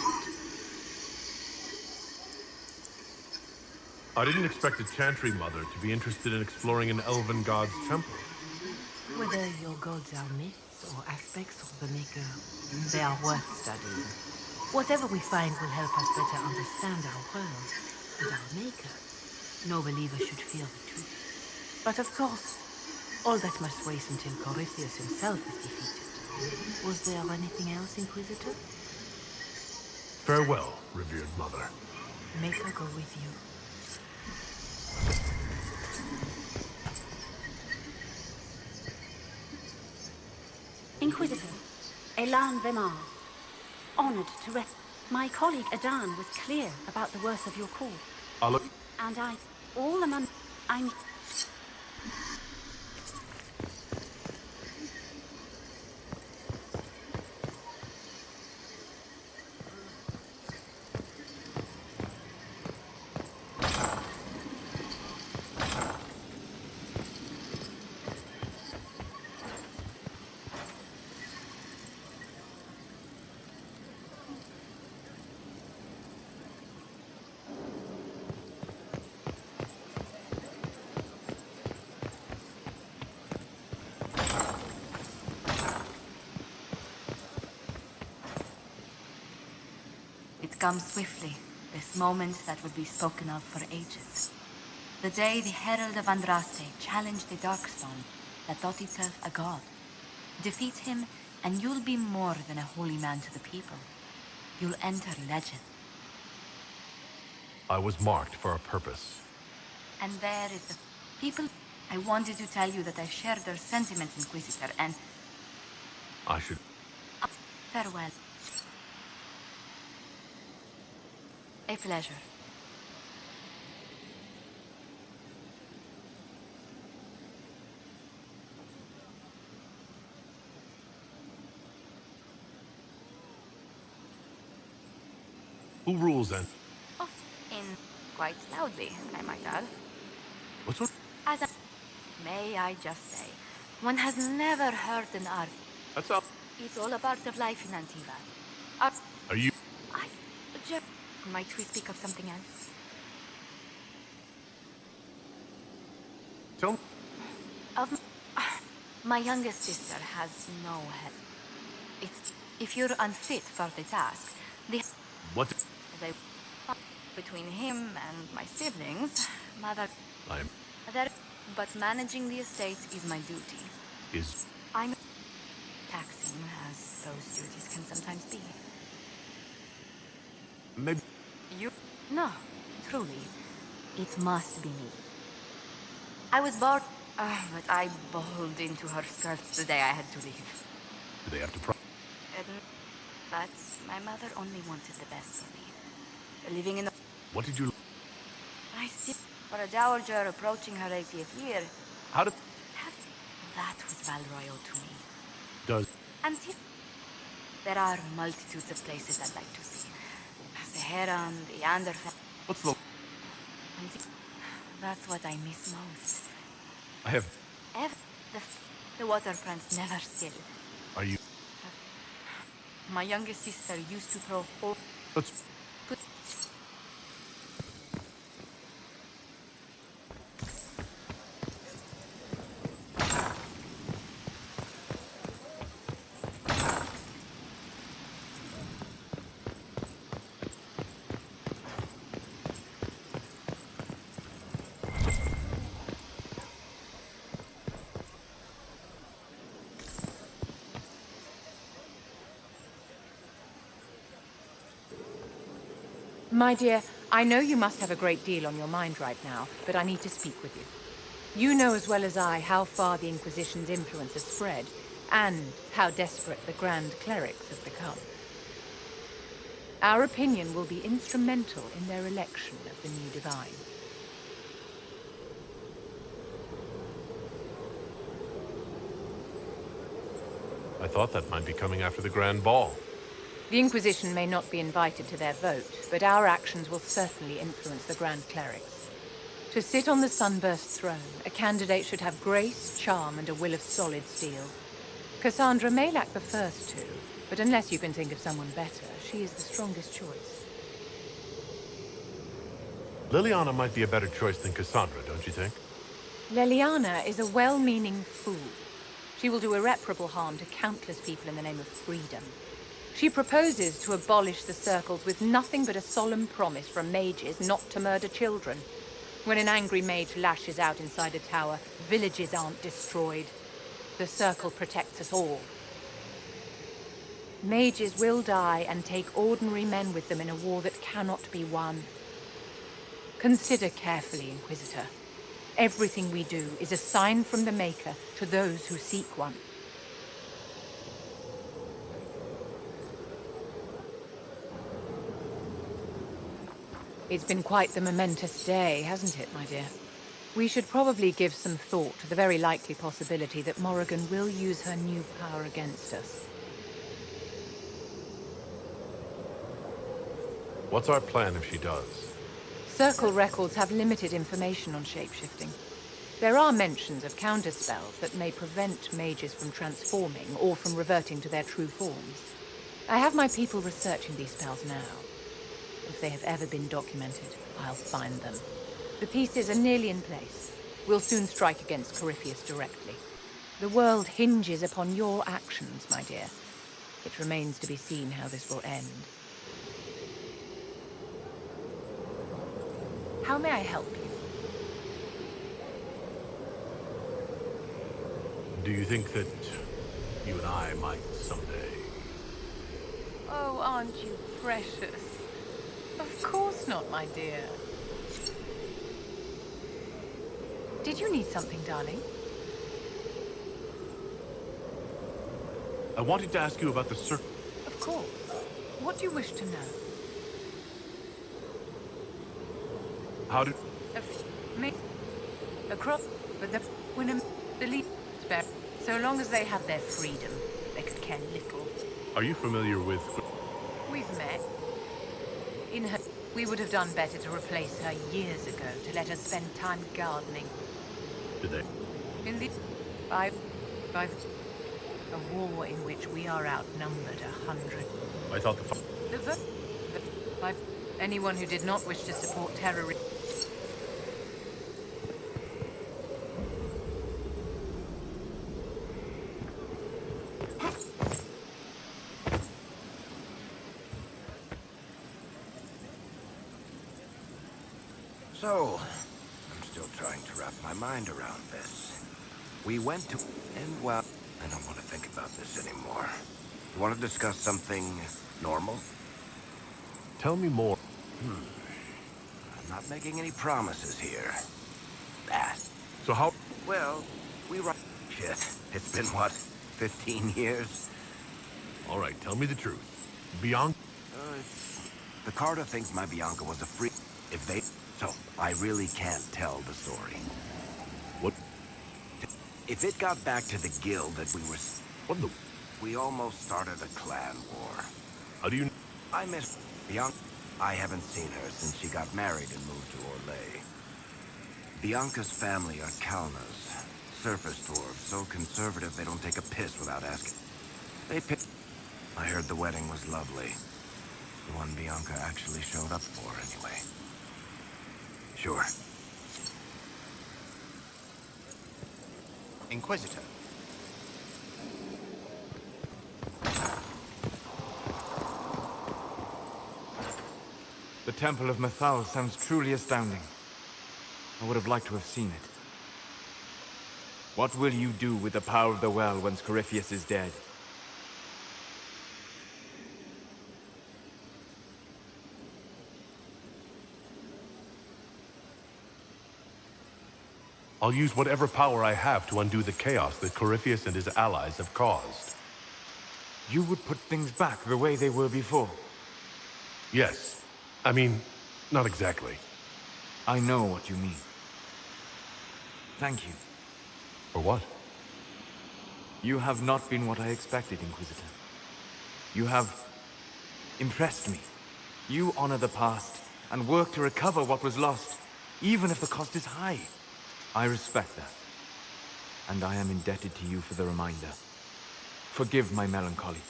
I didn't expect a Chantry Mother to be interested in exploring an elven god's temple. Whether your gods are myths or aspects of the Maker, they are worth studying. Whatever we find will help us better understand our world and our Maker. No believer should fear the truth. But of course, all that must wait until Corypheus himself is defeated. Was there anything else, Inquisitor? Farewell, revered mother. Make her go with you. Inquisitor, Elan Vemar. Honored to My colleague Adan was clear about the worth of your call. And I'm... Comes swiftly, this moment that would be spoken of for ages. The day the Herald of Andraste challenged the Darkspawn that thought itself a god. Defeat him, and you'll be more than a holy man to the people. You'll enter legend. I was marked for a purpose. And there is the people. I wanted to tell you that I share their sentiments, Inquisitor, and... I should... farewell. A pleasure. Who rules then? Oh, in quite loudly, I might add. What's what? As a... May I just say, one has never heard an art. That's up. It's all a part of life in Antiva. Are you... Might we speak of something else? Tell me. Of my youngest sister has no head. It's if you're unfit for the task, What? They between him and my siblings, mother. I'm... But managing the estate is my duty. I'm taxing as those duties can sometimes be. Maybe... You? No, truly. It must be me. I was born, but I bowled into her skirts the day I had to leave. Do they have to But my mother only wanted the best for me. Living in the... What did you... I see. For a dowager approaching her 80th year... How did... That was Valroyal to me. Does... Until... There are multitudes of places I'd like to see. Saharan, the Anderfell. What's the... That's what I miss most. I have... The waterfront's never still. Are you... My youngest sister used to throw... Let's... My dear, I know you must have a great deal on your mind right now, but I need to speak with you. You know as well as I how far the Inquisition's influence has spread, and how desperate the Grand Clerics have become. Our opinion will be instrumental in their election of the new Divine. I thought that might be coming after the Grand Ball. The Inquisition may not be invited to their vote, but our actions will certainly influence the Grand Clerics. To sit on the Sunburst throne, a candidate should have grace, charm, and a will of solid steel. Cassandra may lack the first two, but unless you can think of someone better, she is the strongest choice. Liliana might be a better choice than Cassandra, don't you think? Liliana is a well-meaning fool. She will do irreparable harm to countless people in the name of freedom. She proposes to abolish the circles with nothing but a solemn promise from mages not to murder children. When an angry mage lashes out inside a tower, villages aren't destroyed. The circle protects us all. Mages will die and take ordinary men with them in a war that cannot be won. Consider carefully, Inquisitor. Everything we do is a sign from the Maker to those who seek one. It's been quite the momentous day, hasn't it, my dear? We should probably give some thought to the very likely possibility that Morrigan will use her new power against us. What's our plan if she does? Circle records have limited information on shapeshifting. There are mentions of counterspells that may prevent mages from transforming or from reverting to their true forms. I have my people researching these spells now. If they have ever been documented, I'll find them. The pieces are nearly in place. We'll soon strike against Corypheus directly. The world hinges upon your actions, my dear. It remains to be seen how this will end. How may I help you? Do you think that you and I might someday... Oh, aren't you precious? Of course not, my dear. Did you need something, darling? I wanted to ask you about the Of course. What do you wish to know? How did... Across, but the lead spare. So long as they have their freedom, they could care little. Are you familiar with... We've met. In her, we would have done better to replace her years ago, to let her spend time gardening. Did they? In the... I've... A war in which we are outnumbered 100. I thought By anyone who did not wish to support terrorism. So, I'm still trying to wrap my mind around this. We went to... And, well, I don't want to think about this anymore. You want to discuss something normal? Tell me more. I'm not making any promises here. That. So how... Well, we write... Shit. It's been, what, 15 years? All right, tell me the truth. Bianca... The Carter thinks my Bianca was a free... If they... So, I really can't tell the story. What? If it got back to the guild that we were... What the... We almost started a clan war. How do you... I miss Bianca. I haven't seen her since she got married and moved to Orlais. Bianca's family are Kalnas. Surface dwarves, so conservative they don't take a piss without asking. They pick... I heard the wedding was lovely. The one Bianca actually showed up for, anyway. Sure. Inquisitor. The Temple of Mythal sounds truly astounding. I would have liked to have seen it. What will you do with the power of the well once Corypheus is dead? I'll use whatever power I have to undo the chaos that Corypheus and his allies have caused. You would put things back the way they were before? Yes. I mean, not exactly. I know what you mean. Thank you. For what? You have not been what I expected, Inquisitor. You have impressed me. You honor the past and work to recover what was lost, even if the cost is high. I respect that, and I am indebted to you for the reminder. Forgive my melancholy.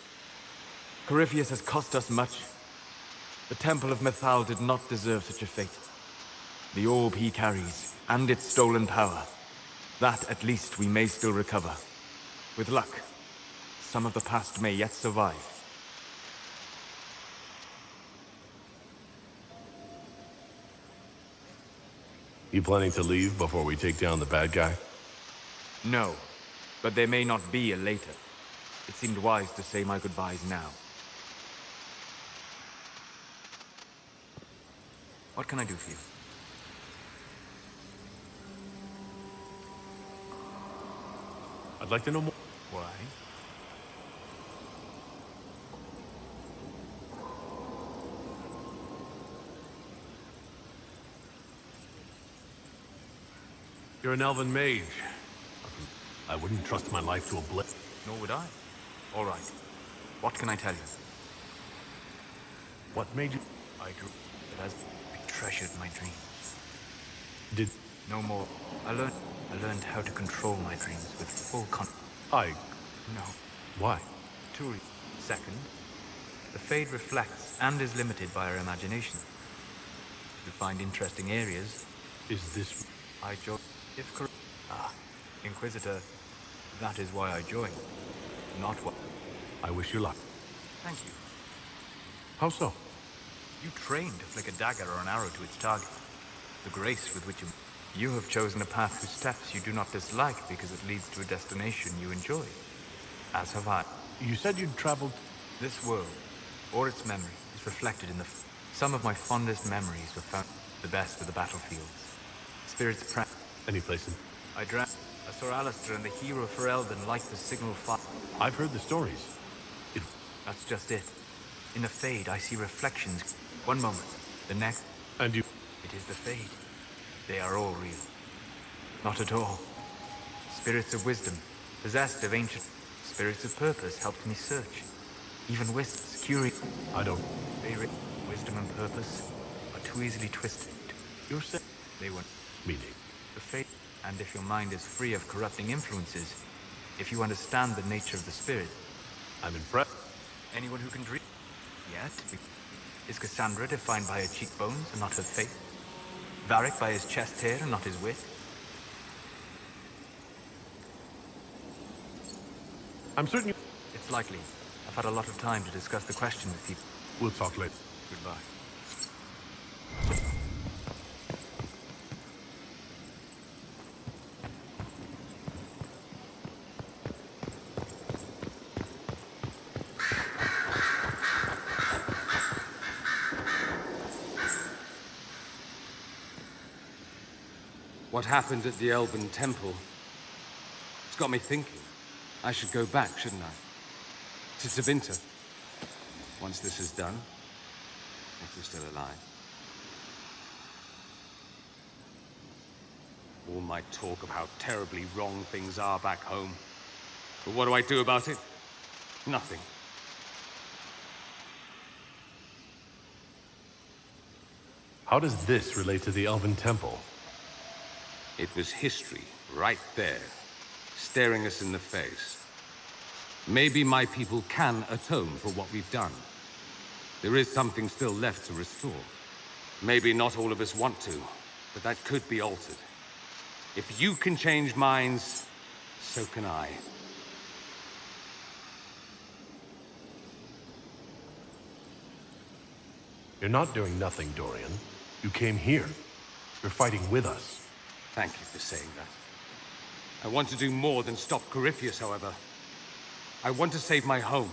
Corypheus has cost us much. The Temple of Mythal did not deserve such a fate. The orb he carries, and its stolen power, that at least we may still recover. With luck, some of the past may yet survive. You planning to leave before we take down the bad guy? No, but there may not be a later. It seemed wise to say my goodbyes now. What can I do for you? I'd like to know more. Why? You're an elven mage. I wouldn't trust my life to a blitz. Nor would I. All right. What can I tell you? What made you... I grew... But as I treasured my dreams. Did... No more. I learned how to control my dreams with full No. Why? Two reasons. Second, the Fade reflects and is limited by our imagination. To find interesting areas... Is this... I joined... If correct... Inquisitor, that is why I joined. Not what... I wish you luck. Thank you. How so? You trained to flick a dagger or an arrow to its target. The grace with which you have chosen a path whose steps you do not dislike because it leads to a destination you enjoy. As have I. You said you'd traveled... This world, or its memory, is reflected in the... Some of my fondest memories were found the best of the battlefields. Spirits Any place in... I dreamt Sir Alistair and the hero for Elden light the signal fire. I've heard the stories. That's just it. In the Fade, I see reflections. One moment, the next... And you... It is the Fade. They are all real. Not at all. Spirits of wisdom, possessed of ancient... Spirits of purpose helped me search. Even wisps, curious... I don't... Wisdom and purpose are too easily twisted. You're saying... They weren't... Meaning? The Fade... And if your mind is free of corrupting influences, if you understand the nature of the spirit... I'm impressed. Anyone who can dream... Yet? Is Cassandra defined by her cheekbones and not her face? Varric by his chest hair and not his wit? I'm certain you... It's likely. I've had a lot of time to discuss the question with people. We'll talk later. Goodbye. What happened at the Elven Temple? It's got me thinking. I should go back, shouldn't I? To Tevinter. Once this is done. If we're still alive. All my talk of how terribly wrong things are back home. But what do I do about it? Nothing. How does this relate to the Elven Temple? It was history, right there, staring us in the face. Maybe my people can atone for what we've done. There is something still left to restore. Maybe not all of us want to, but that could be altered. If you can change minds, so can I. You're not doing nothing, Dorian. You came here. You're fighting with us. Thank you for saying that. I want to do more than stop Corypheus, however. I want to save my home.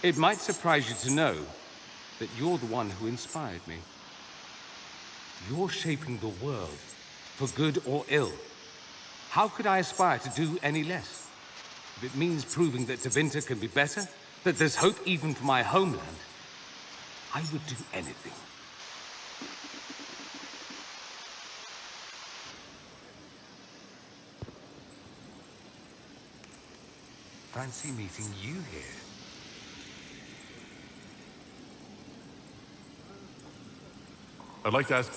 It might surprise you to know that you're the one who inspired me. You're shaping the world, for good or ill. How could I aspire to do any less? If it means proving that Tevinter can be better, that there's hope even for my homeland, I would do anything. Fancy meeting you here. I'd like to ask...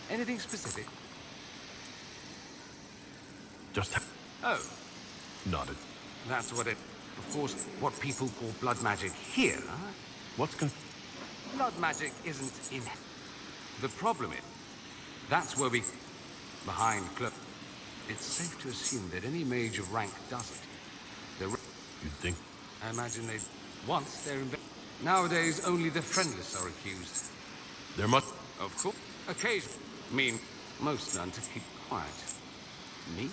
Anything specific? Just... Oh. Nodded. That's what it... Of course, what people call blood magic here, huh? What's Blood magic isn't in... The problem is... That's where we... Behind cloak... It's safe to assume that any mage of rank does it. You'd think? I imagine they... Once they're in... Nowadays, only the friendless are accused. There must... Of course. Occasionally. mean most none to keep quiet. Me?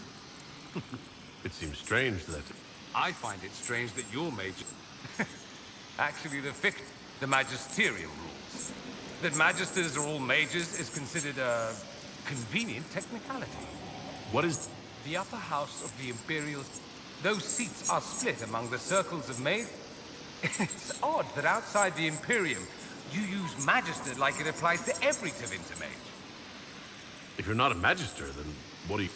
It seems strange that... I find it strange that your mage... Actually, the magisterium rules. That magisters are all mages is considered a convenient technicality. What is... The upper house of the Imperial... Those seats are split among the circles of mage. It's odd that outside the Imperium, you use magister like it applies to every Tevinter mage. If you're not a magister, then what do you...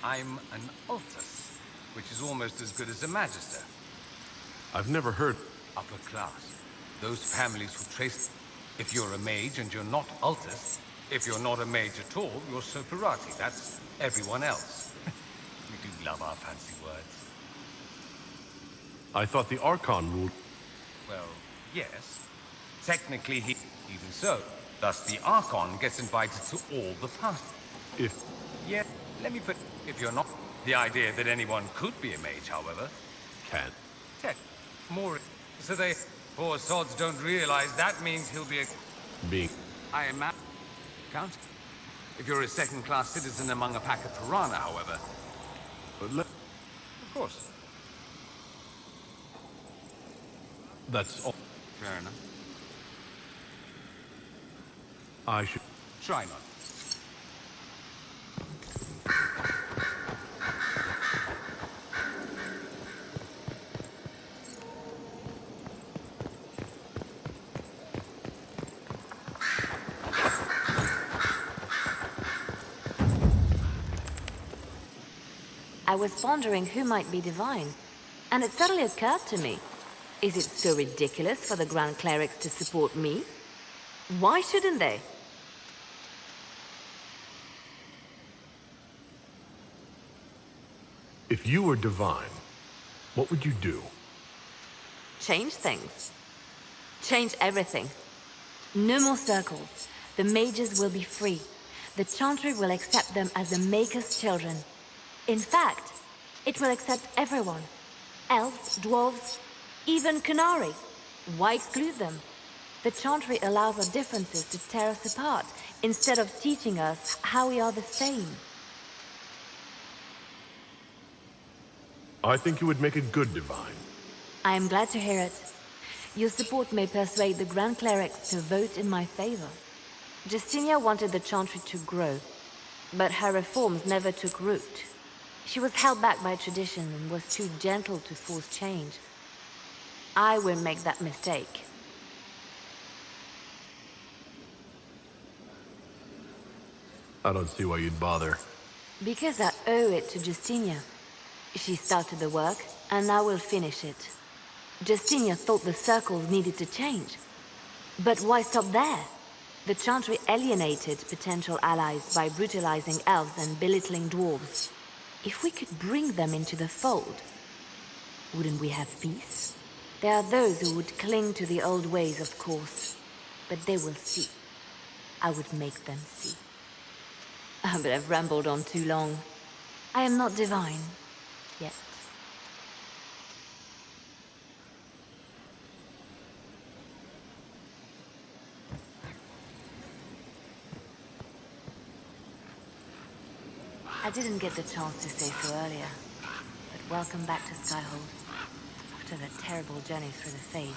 I'm an altus, which is almost as good as a magister. I've never heard... Upper class. Those families who trace... If you're a mage and you're not altus, if you're not a mage at all, you're soperati. That's everyone else. We do love our fancy words. I thought the Archon ruled... Well, yes. Technically, even so. Thus, the Archon gets invited to all the parties. If... Yeah, let me put... If you're not... The idea that anyone could be a mage, however... Can. Tech. More... So they... Poor sods don't realize that means he'll be a... Being... I am... Count? If you're a second-class citizen among a pack of piranha, however... Of course. That's all. Fair enough. I should... Try not. I was pondering who might be divine, and it suddenly occurred to me. Is it so ridiculous for the Grand Clerics to support me? Why shouldn't they? If you were divine, what would you do? Change things. Change everything. No more circles. The mages will be free. The Chantry will accept them as the Maker's children. In fact, it will accept everyone. Elves, dwarves, even Canary. Why exclude them? The Chantry allows our differences to tear us apart, instead of teaching us how we are the same. I think you would make a good divine. I am glad to hear it. Your support may persuade the Grand Clerics to vote in my favor. Justinia wanted the Chantry to grow, but her reforms never took root. She was held back by tradition and was too gentle to force change. I will make that mistake. I don't see why you'd bother. Because I owe it to Justinia. She started the work, and I will finish it. Justinia thought the circles needed to change. But why stop there? The Chantry alienated potential allies by brutalizing elves and belittling dwarves. If we could bring them into the fold, wouldn't we have peace? There are those who would cling to the old ways, of course, but they will see. I would make them see. But I've rambled on too long. I am not divine, yet. I didn't get the chance to say so earlier, but welcome back to Skyhold. After that terrible journey through the Fade,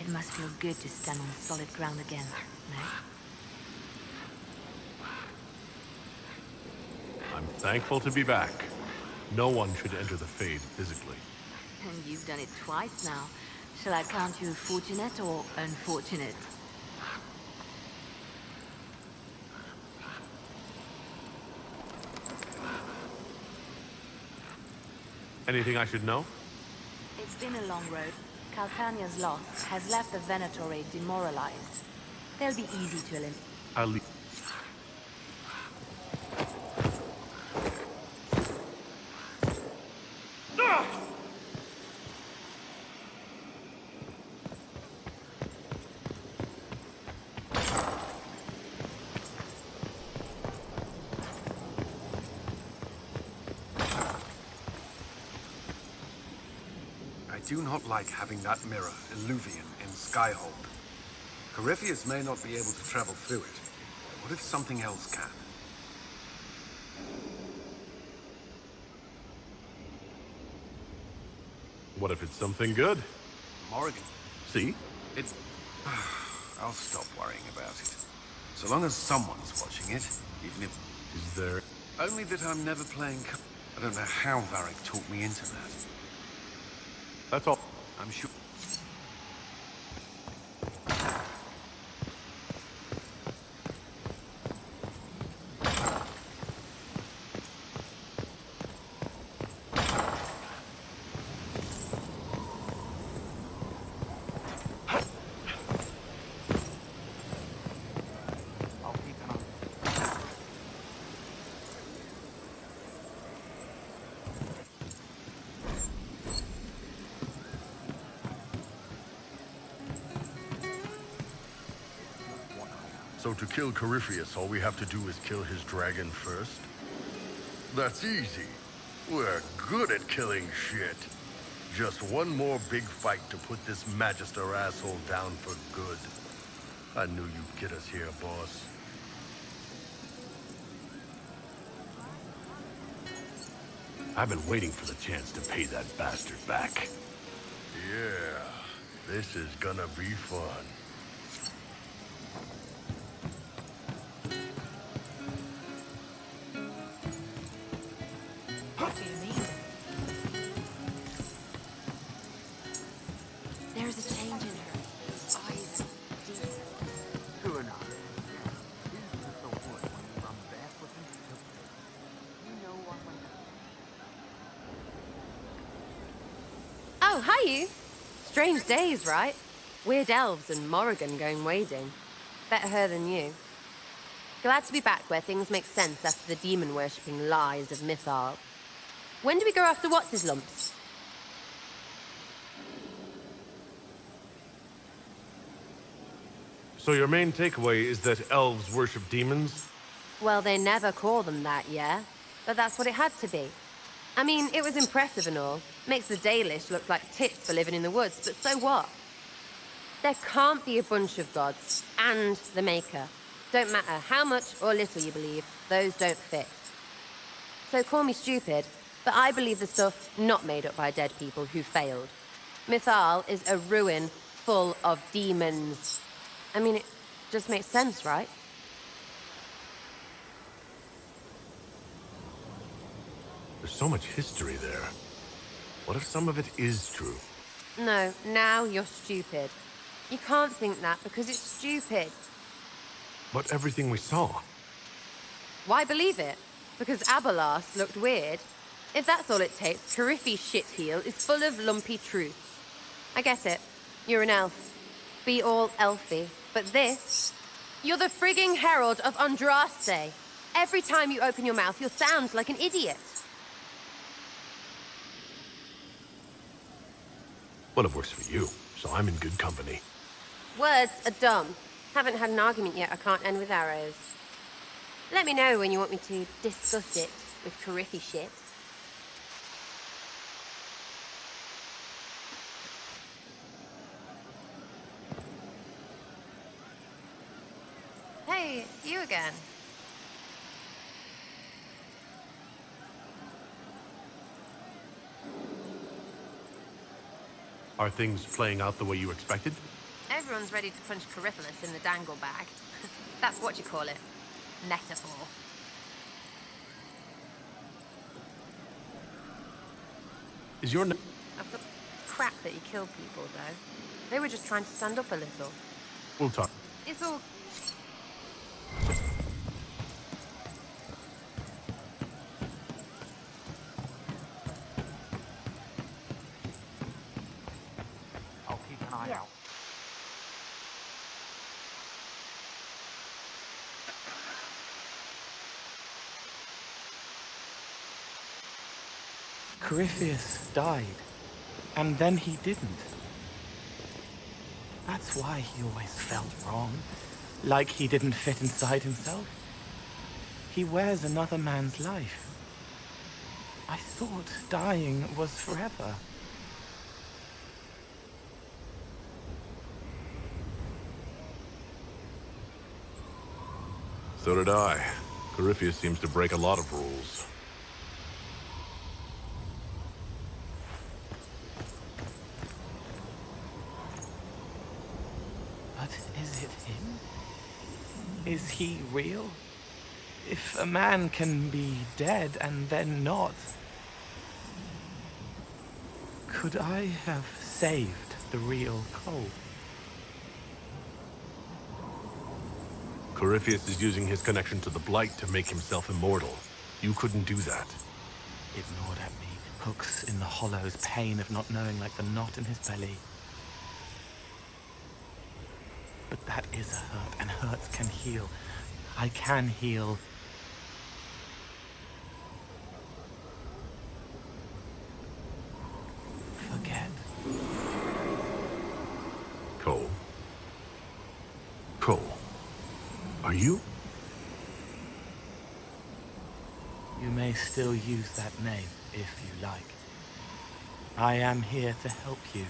it must feel good to stand on solid ground again, no? I'm thankful to be back. No one should enter the Fade physically. And you've done it twice now. Shall I count you fortunate or unfortunate? Anything I should know? It's been a long road. Calpernia's loss has left the Venatori demoralized. They'll be easy to eliminate. I'll leave. I do not like having that mirror, Illuvian, in Skyhold. Corypheus may not be able to travel through it. What if something else can? What if it's something good? Morrigan. See? I'll stop worrying about it. So long as someone's watching it, even if... Is there... Only that I'm never playing... I don't know how Varric taught me into that. That's all. I'm sure... So to kill Corypheus, all we have to do is kill his dragon first? That's easy. We're good at killing shit. Just one more big fight to put this Magister asshole down for good. I knew you'd get us here, boss. I've been waiting for the chance to pay that bastard back. Yeah, this is gonna be fun. What do you mean? There's a change in her. His eyes are deep. True enough. This is the wood when you run barefoot into the... You know what Oh, hi you! Strange days, right? Weird elves and Morrigan going wading. Better her than you. Glad to be back where things make sense after the demon-worshipping lies of mythal. When do we go after what's-his-lumps? So your main takeaway is that elves worship demons? Well, they never call them that, yeah? But that's what it had to be. I mean, it was impressive and all. Makes the Dalish look like tits for living in the woods, but so what? There can't be a bunch of gods, and the Maker. Don't matter how much or little you believe, those don't fit. So call me stupid, but I believe the stuff not made up by dead people who failed. Mythal is a ruin full of demons. I mean, it just makes sense, right? There's so much history there. What if some of it is true? No, now you're stupid. You can't think that because it's stupid. But everything we saw. Why believe it? Because Abelas looked weird? If that's all it takes, Corypheus' shitheel is full of lumpy truth. I get it. You're an elf. Be all elfy. But this... You're the frigging herald of Andraste. Every time you open your mouth, you'll sound like an idiot. Well, it works for you, so I'm in good company. Words are dumb. Haven't had an argument yet I can't end with arrows. Let me know when you want me to discuss it with Corypheus shit. Hey, it's you again. Are things playing out the way you expected? Everyone's ready to punch Corypheus in the dangle bag. That's what you call it. Metaphor. Is your... I've got crap that you kill people, though. They were just trying to stand up a little. We'll talk. It's all... I'll keep an eye out. Corypheus died, and then he didn't. That's why he always felt wrong, like he didn't fit inside himself. He wears another man's life. I thought dying was forever. So did I. Corypheus seems to break a lot of rules. But is it him? Is he real? If a man can be dead and then not, could I have saved the real Cole? Corypheus is using his connection to the Blight to make himself immortal. You couldn't do that. It gnawed at me, hooks in the hollows, pain of not knowing like the knot in his belly. But that is a hurt, and hurts can heal. I can heal. Forget. Cole? Cole? Are you? You may still use that name, if you like. I am here to help you.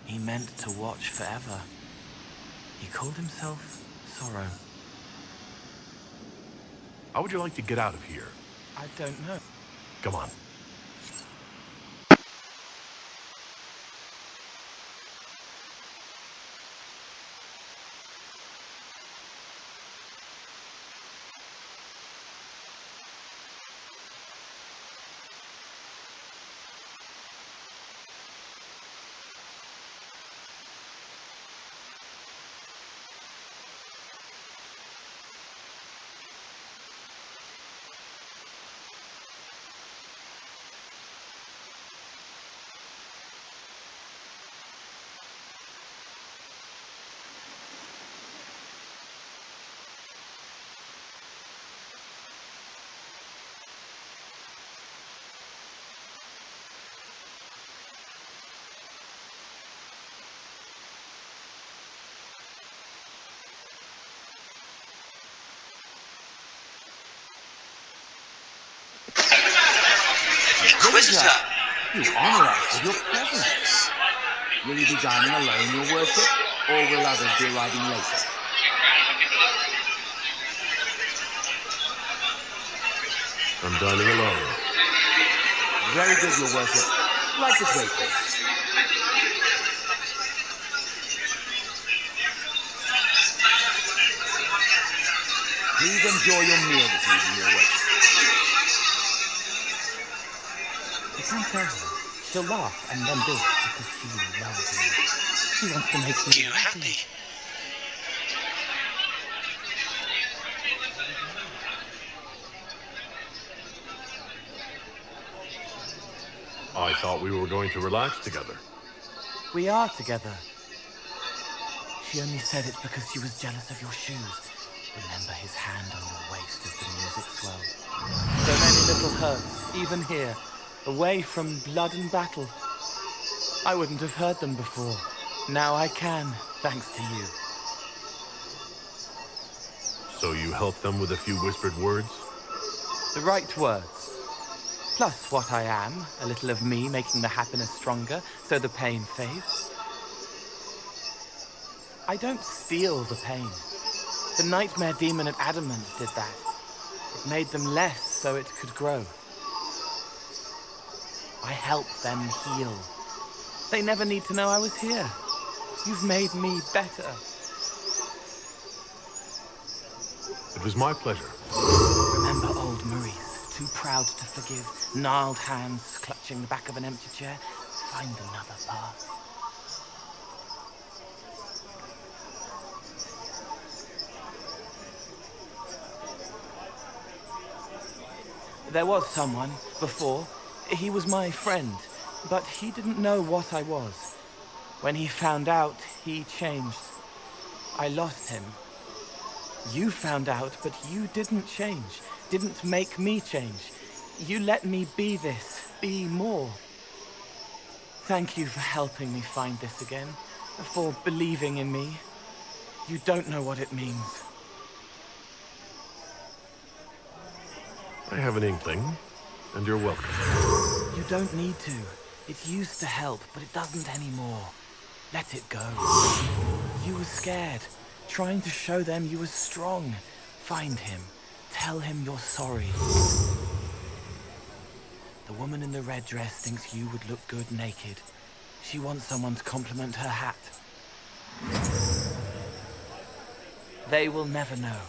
He meant to watch forever. He called himself Sorrow. How would you like to get out of here? I don't know. Come on. Inquisitor, you honor us with your presence. Will you be dining alone, your worship, or will others be arriving later? I'm dining alone. Very good, your worship. Right this way, please. Please enjoy your meal this evening, your worship. You can't tell her. She'll laugh and then do it because she loves you. She wants to make you happy. I thought we were going to relax together. We are together. She only said it because she was jealous of your shoes. Remember his hand on your waist as the music swelled. So many little hurts, even here, away from blood and battle. I wouldn't have heard them before. Now I can, thanks to you. So you helped them with a few whispered words? The right words. Plus what I am, a little of me making the happiness stronger, so the pain fades. I don't steal the pain. The nightmare demon at Adamant did that. It made them less so it could grow. I help them heal. They never need to know I was here. You've made me better. It was my pleasure. Remember old Maurice, too proud to forgive, gnarled hands clutching the back of an empty chair? Find another path. There was someone before. He was my friend, but he didn't know what I was. When he found out, he changed. I lost him. You found out, but you didn't change. Didn't make me change. You let me be this, be more. Thank you for helping me find this again, for believing in me. You don't know what it means. I have an inkling, and you're welcome. You don't need to. It used to help, but it doesn't anymore. Let it go. You were scared, trying to show them you were strong. Find him. Tell him you're sorry. The woman in the red dress thinks you would look good naked. She wants someone to compliment her hat. They will never know,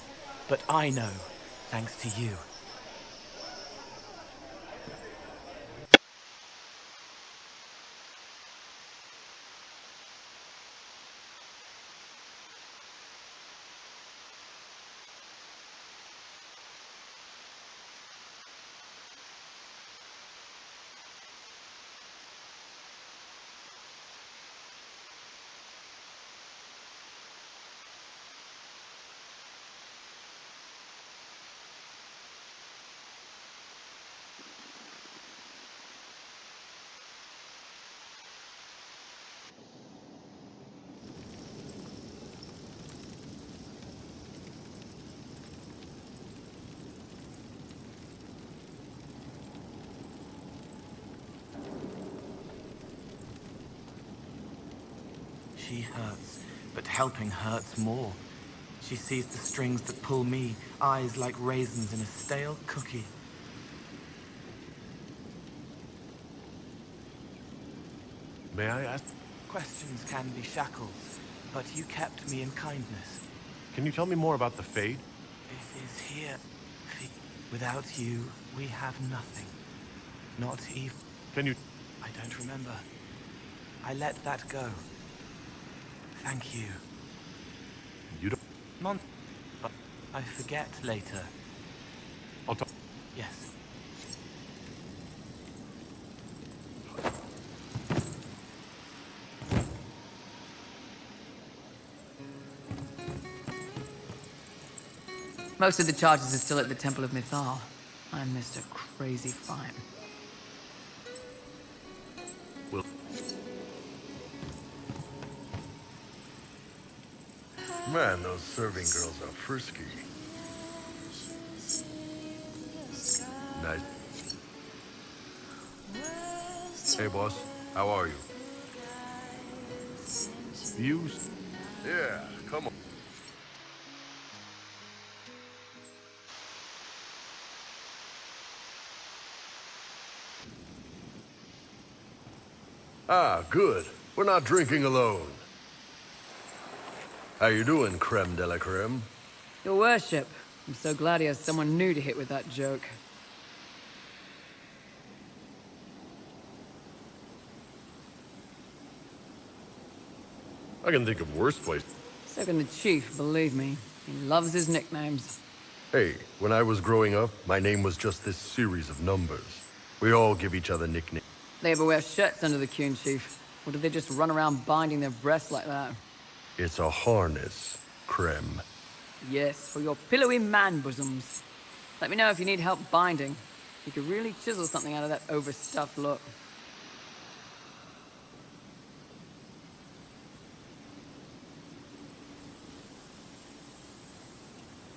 but I know, thanks to you. She hurts, but helping hurts more. She sees the strings that pull me, eyes like raisins in a stale cookie. May I ask? Questions can be shackles, but you kept me in kindness. Can you tell me more about the Fade? It is here. Without you, we have nothing. Not even... Can you... I don't remember. I let that go. Thank you. You don't... But I forget later. I'll talk... Yes. Most of the charges are still at the Temple of Mythal. I'm Mr. Crazy Fine. Will... Man, those serving girls are frisky. Nice. Hey, boss. How are you? You... Yeah, come on. Ah, good. We're not drinking alone. How you doing, creme de la creme? Your worship. I'm so glad he has someone new to hit with that joke. I can think of worse places. So can the chief, believe me. He loves his nicknames. Hey, when I was growing up, my name was just this series of numbers. We all give each other nicknames. They ever wear shirts under the queen, chief? Or do they just run around binding their breasts like that? It's a harness, creme. Yes, for your pillowy man bosoms. Let me know if you need help binding. You could really chisel something out of that overstuffed look.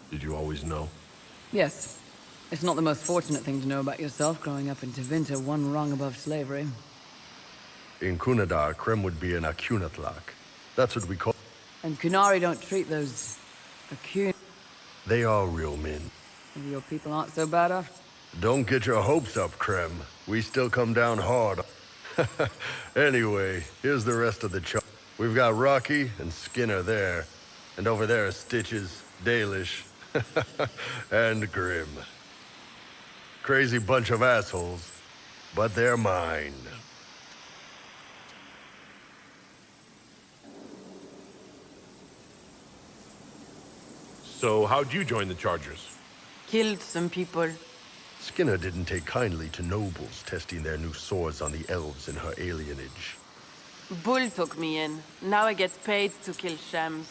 Did you always know? Yes. It's not the most fortunate thing to know about yourself growing up in Tevinter, one rung above slavery. In Kunadar, creme would be an Akunatlak. That's what we call... And Kunari don't treat those... Akun... They are real men. Maybe your people aren't so bad after... Don't get your hopes up, creme. We still come down hard. Anyway, here's the rest of the chart. We've got Rocky and Skinner there. And over there are Stitches, Dalish, and Grim. Crazy bunch of assholes, but they're mine. So how'd you join the Chargers? Killed some people. Skinner didn't take kindly to nobles testing their new swords on the elves in her alienage. Bull took me in. Now I get paid to kill shams.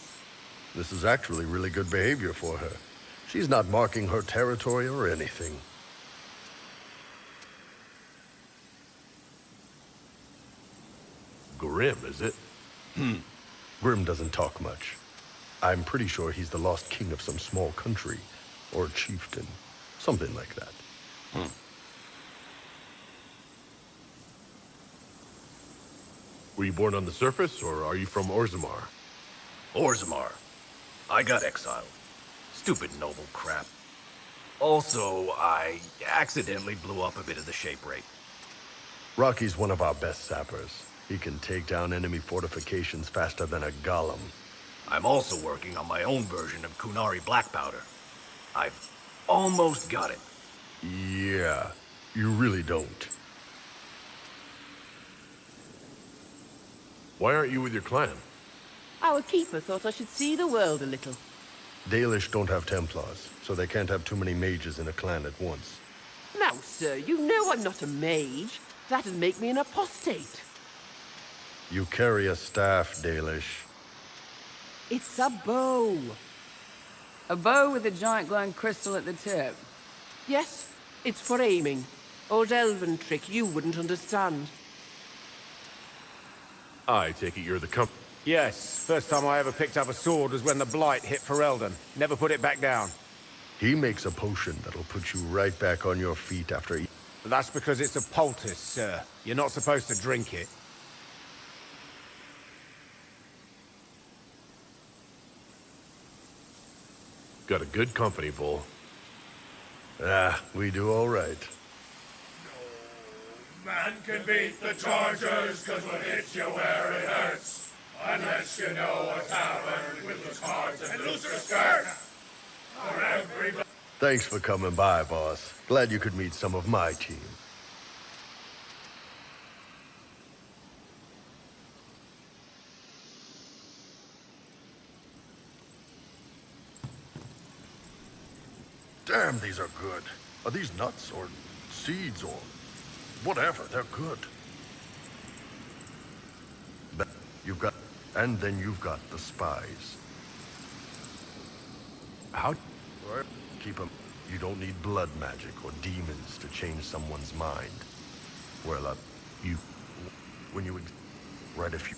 This is actually really good behavior for her. She's not marking her territory or anything. Grim, is it? Grim doesn't talk much. I'm pretty sure he's the lost king of some small country, or chieftain, something like that. Were you born on the surface, or are you from Orzammar? Orzammar. I got exiled. Stupid noble crap. Also, I accidentally blew up a bit of the shape rate. Rocky's one of our best sappers. He can take down enemy fortifications faster than a golem. I'm also working on my own version of Kunari black powder. I've almost got it. Yeah, you really don't. Why aren't you with your clan? Our keeper thought I should see the world a little. Dalish don't have Templars, so they can't have too many mages in a clan at once. Now, sir, you know I'm not a mage. That'd make me an apostate. You carry a staff, Dalish. It's a bow. A bow with a giant glowing crystal at the tip. Yes, it's for aiming. Old elven trick you wouldn't understand. I take it you're the Yes, first time I ever picked up a sword was when the Blight hit Ferelden. Never put it back down. He makes a potion that'll put you right back on your feet after That's because it's a poultice, sir. You're not supposed to drink it. Got a good company, Bull. We do all right. Man can beat the Chargers, cause we'll hit you where it hurts. Unless you know what's happened with loose cards and looser skirts. For everybody. Thanks for coming by, boss. Glad you could meet some of my team. Damn, these are good. Are these nuts or seeds or whatever? They're good. But you've got, and then you've got the spies. How? Right. Keep them. You don't need blood magic or demons to change someone's mind. Well, when you write a few.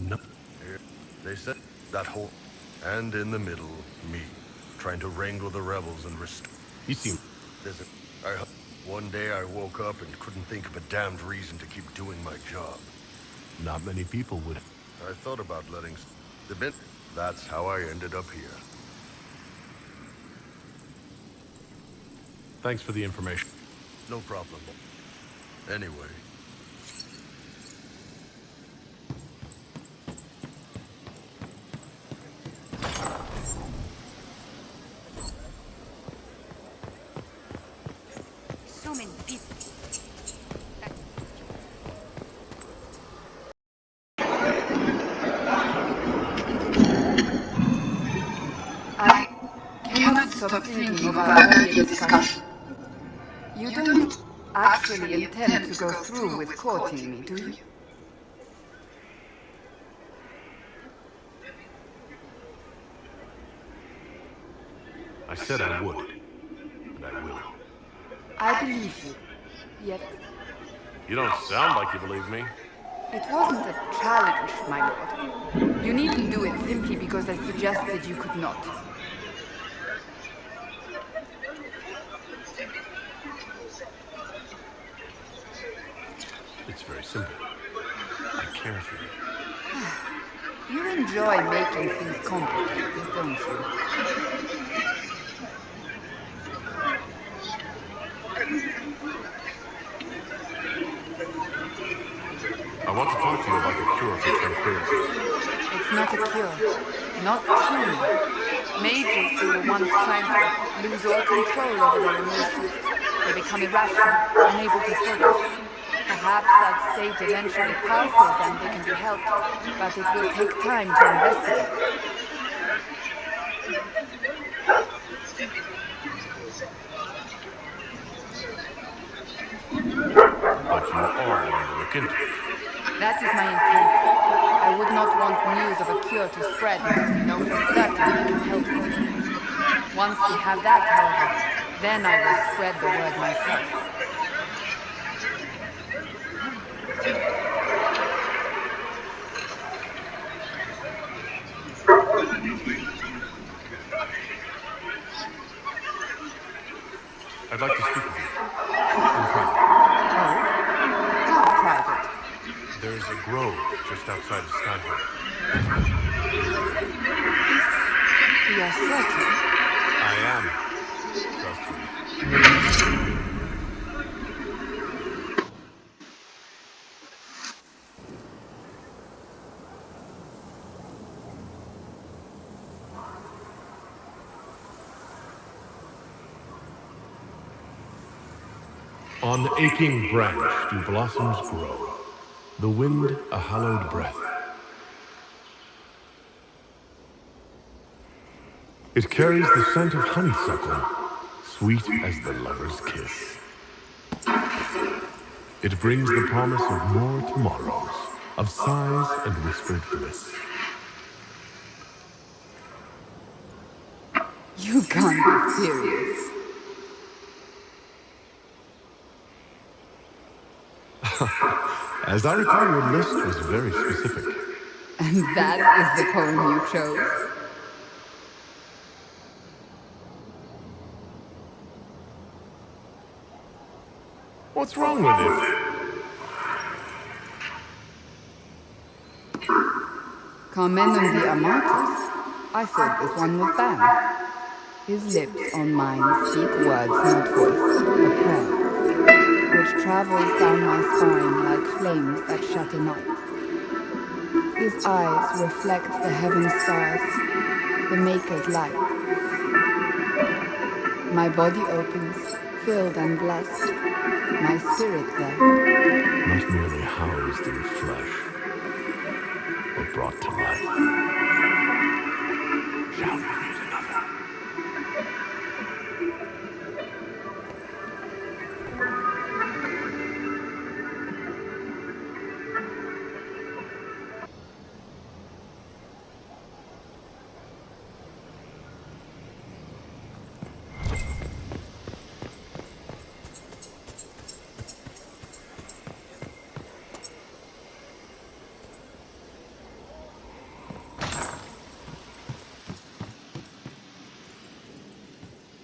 No. They said that whole, and in the middle, me, trying to wrangle the rebels and restore. You seem. One day I woke up and couldn't think of a damned reason to keep doing my job. Not many people would. I thought about letting the bit. That's how I ended up here. Thanks for the information. No problem. Anyway. So many people. I cannot stop thinking of our earlier discussion. You don't actually intend to go through with courting me, do you? I said I would. And I will. I believe you. Yet, You don't sound like you believe me. it wasn't a challenge, my lord. You needn't do it simply because I suggested you could not. It's very simple. I care for you. You enjoy making things complicated, don't you? I want to talk to you about the cure for tranquility. It's not a cure. Not true. Mages who were once tranquil lose all control over their emotions. They become irrational, unable to focus. Perhaps that state eventually passes and they can be helped, but it will take time to investigate. But you are going to look into it. That is my intent. I would not want news of a cure to spread until we know for certain we can help these people. Once we have that, however, then I will spread the word myself. I'd like to speak with you. In private. Oh? How private? There's a grove just outside of Skyhold. You are certain? I am. Trust me. On aching branch do blossoms grow, the wind a hallowed breath. It carries the scent of honeysuckle, sweet as the lover's kiss. It brings the promise of more tomorrows, of sighs and whispered bliss. You can't be serious. As I recall, your list was very specific. And that is the poem you chose? What's wrong with it? Carmenum de Amatus. I thought this one was banned. His lips on mine speak words not voiced, a prayer, which travels down my spine like flames that shatter night. His eyes reflect the heaven stars, the Maker's light. My body opens, filled and blessed, my spirit there. Not merely housed in flesh, but brought to life. Shall we read another?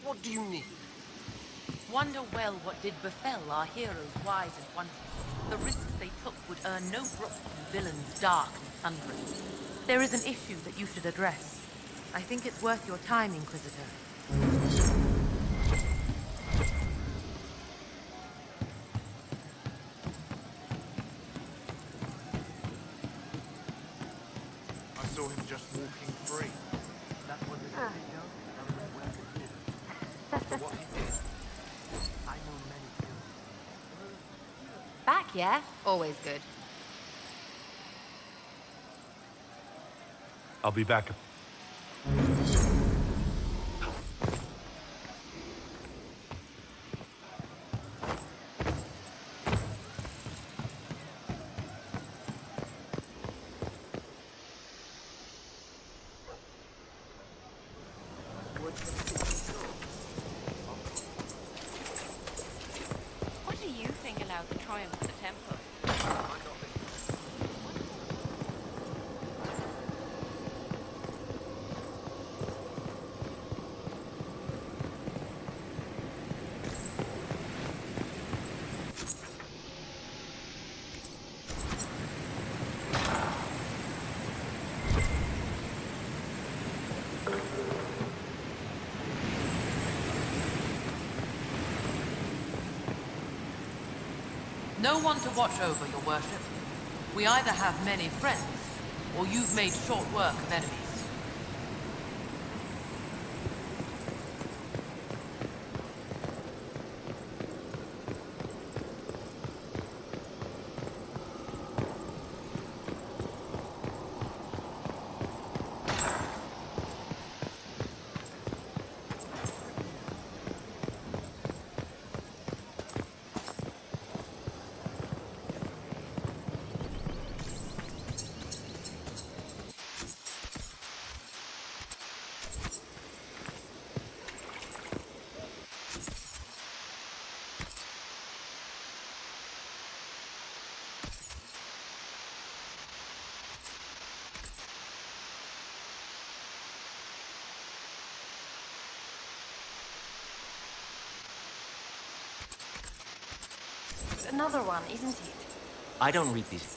What do you need? Wonder well what did befell our heroes wise and wondrous. The risks they took would earn no brook from villains dark and thunderous. There is an issue that you should address. I think it's worth your time, Inquisitor. I saw him just walking free. That was his video. What he did. I know many too. Back, yeah? Always good. I'll be back. What do you think allowed the triumph of the Temple? No one to watch over, your worship. We either have many friends, or you've made short work of enemies. another one, isn't it? I don't read these.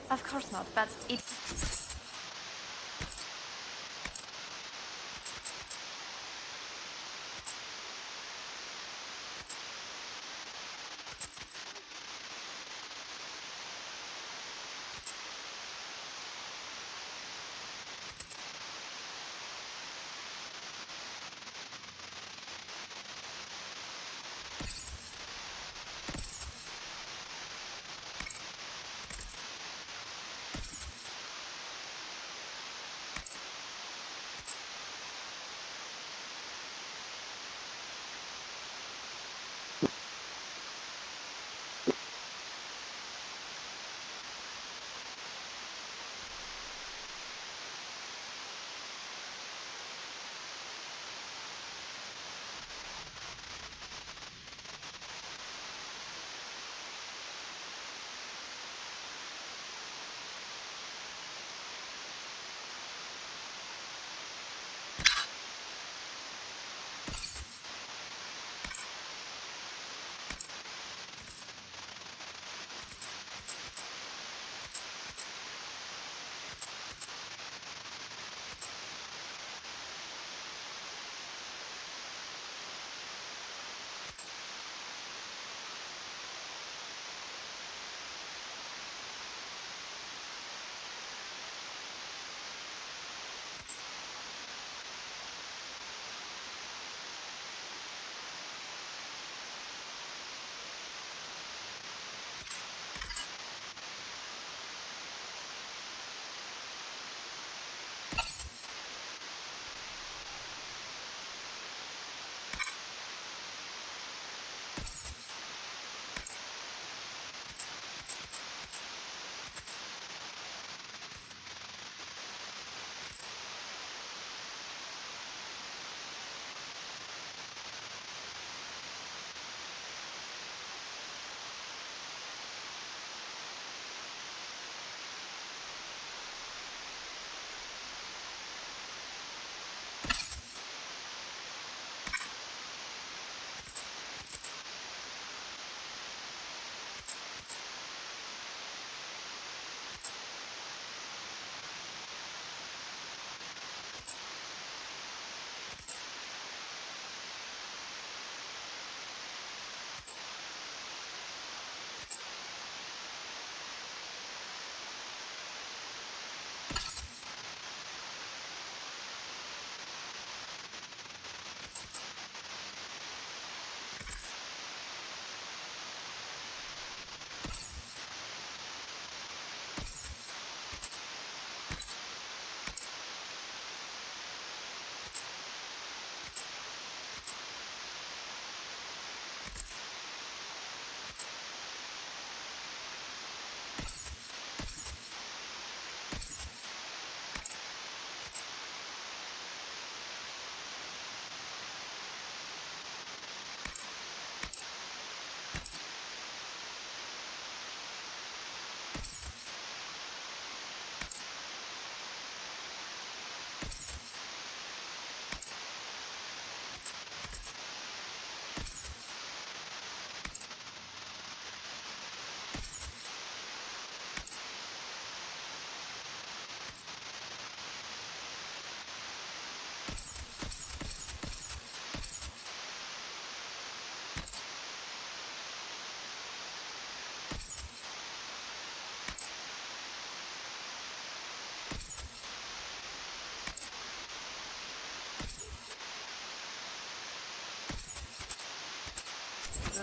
Of course not, but it...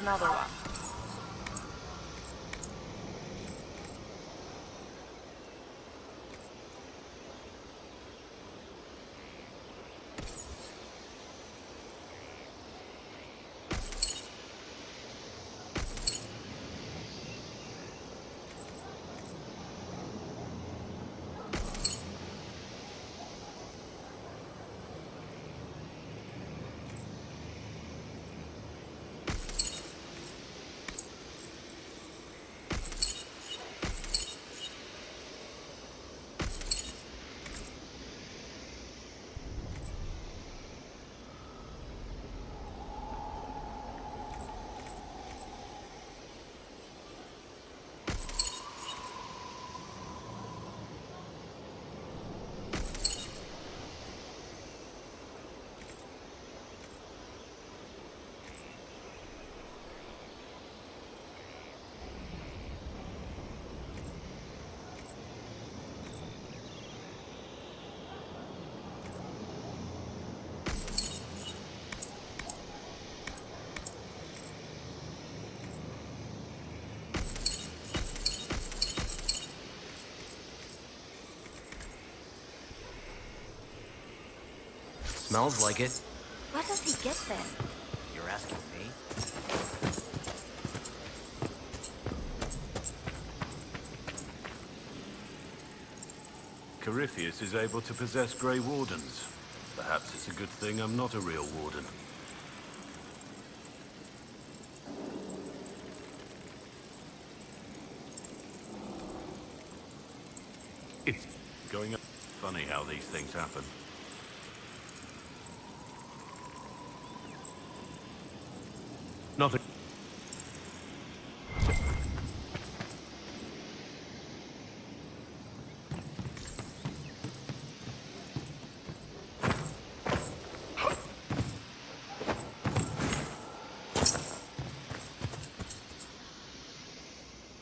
another one. Smells like it. Where does he get them? You're asking me? Corypheus is able to possess Grey Wardens. Perhaps it's a good thing I'm not a real warden. It's going up. Funny how these things happen. Nothing.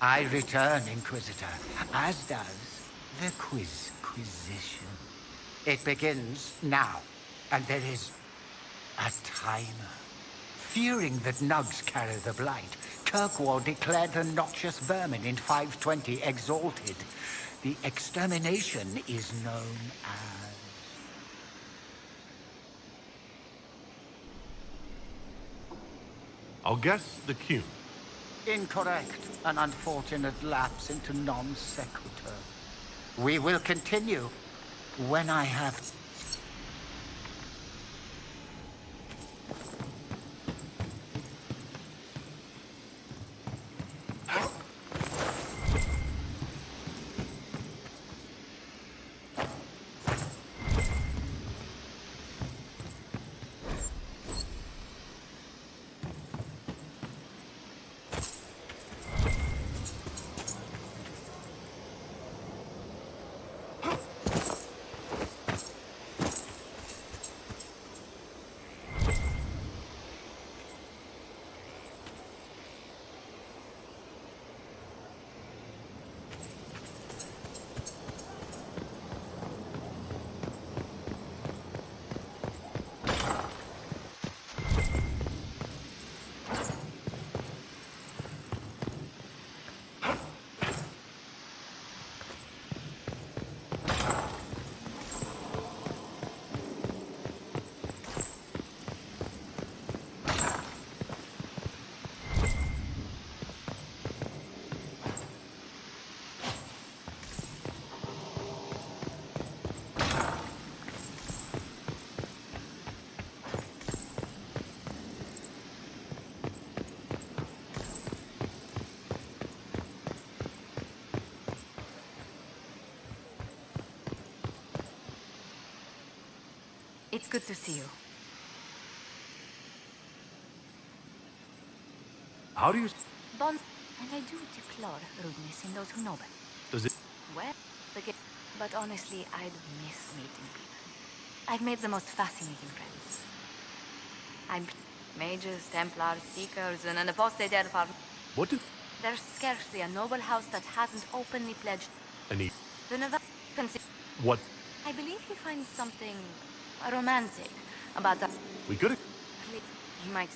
I return, Inquisitor, as does the Quizquisition. It begins now, and there is a timer. Fearing that nugs carry the blight, Kirkwall declared the noxious vermin in 520 exalted. The extermination is known as... I'll guess the Q. Incorrect. An unfortunate lapse into non sequitur. We will continue when I have... It's good to see you. How do you... Bon, and I do deplore rudeness in those who know better. Does it... Well, but honestly, I'd miss meeting people. I've made the most fascinating friends. I'm mages, templars, seekers, and an apostate elf. What do... There's scarcely a noble house that hasn't openly pledged... Any... The Nevada... What... I believe he finds something... romantic about that. We could... He might...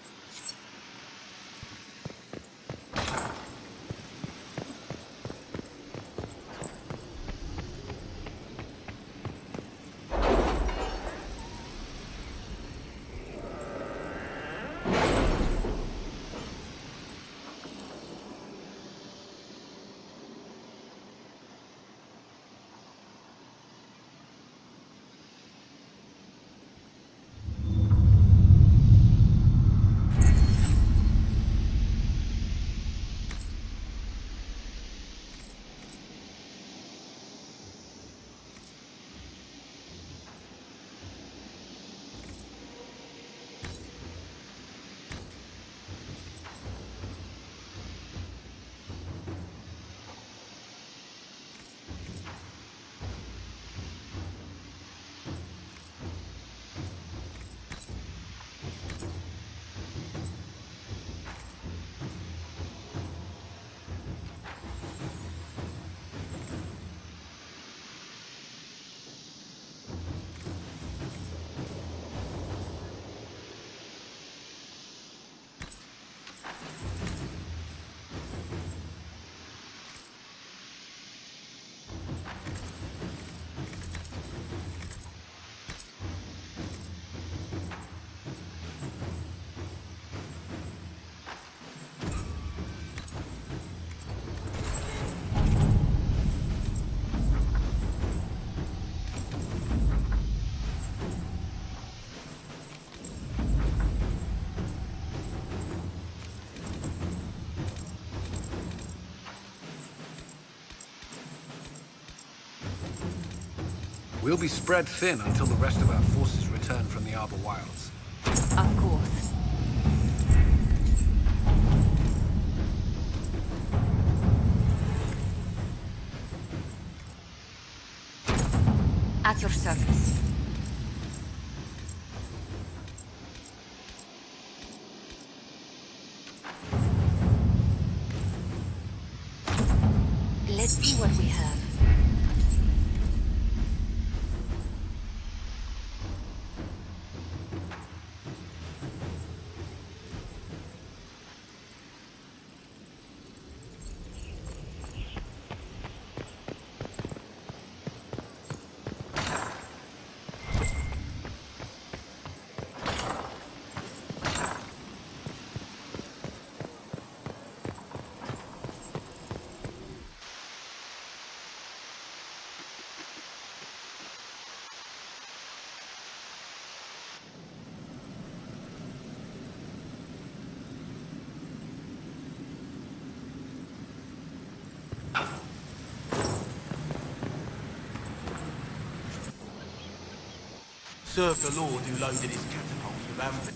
We'll be spread thin until the rest of our forces return from the Arbor Wilds. Of course. At your service. Let's see what we have. Serve the Lord who loaded his catapults with amber.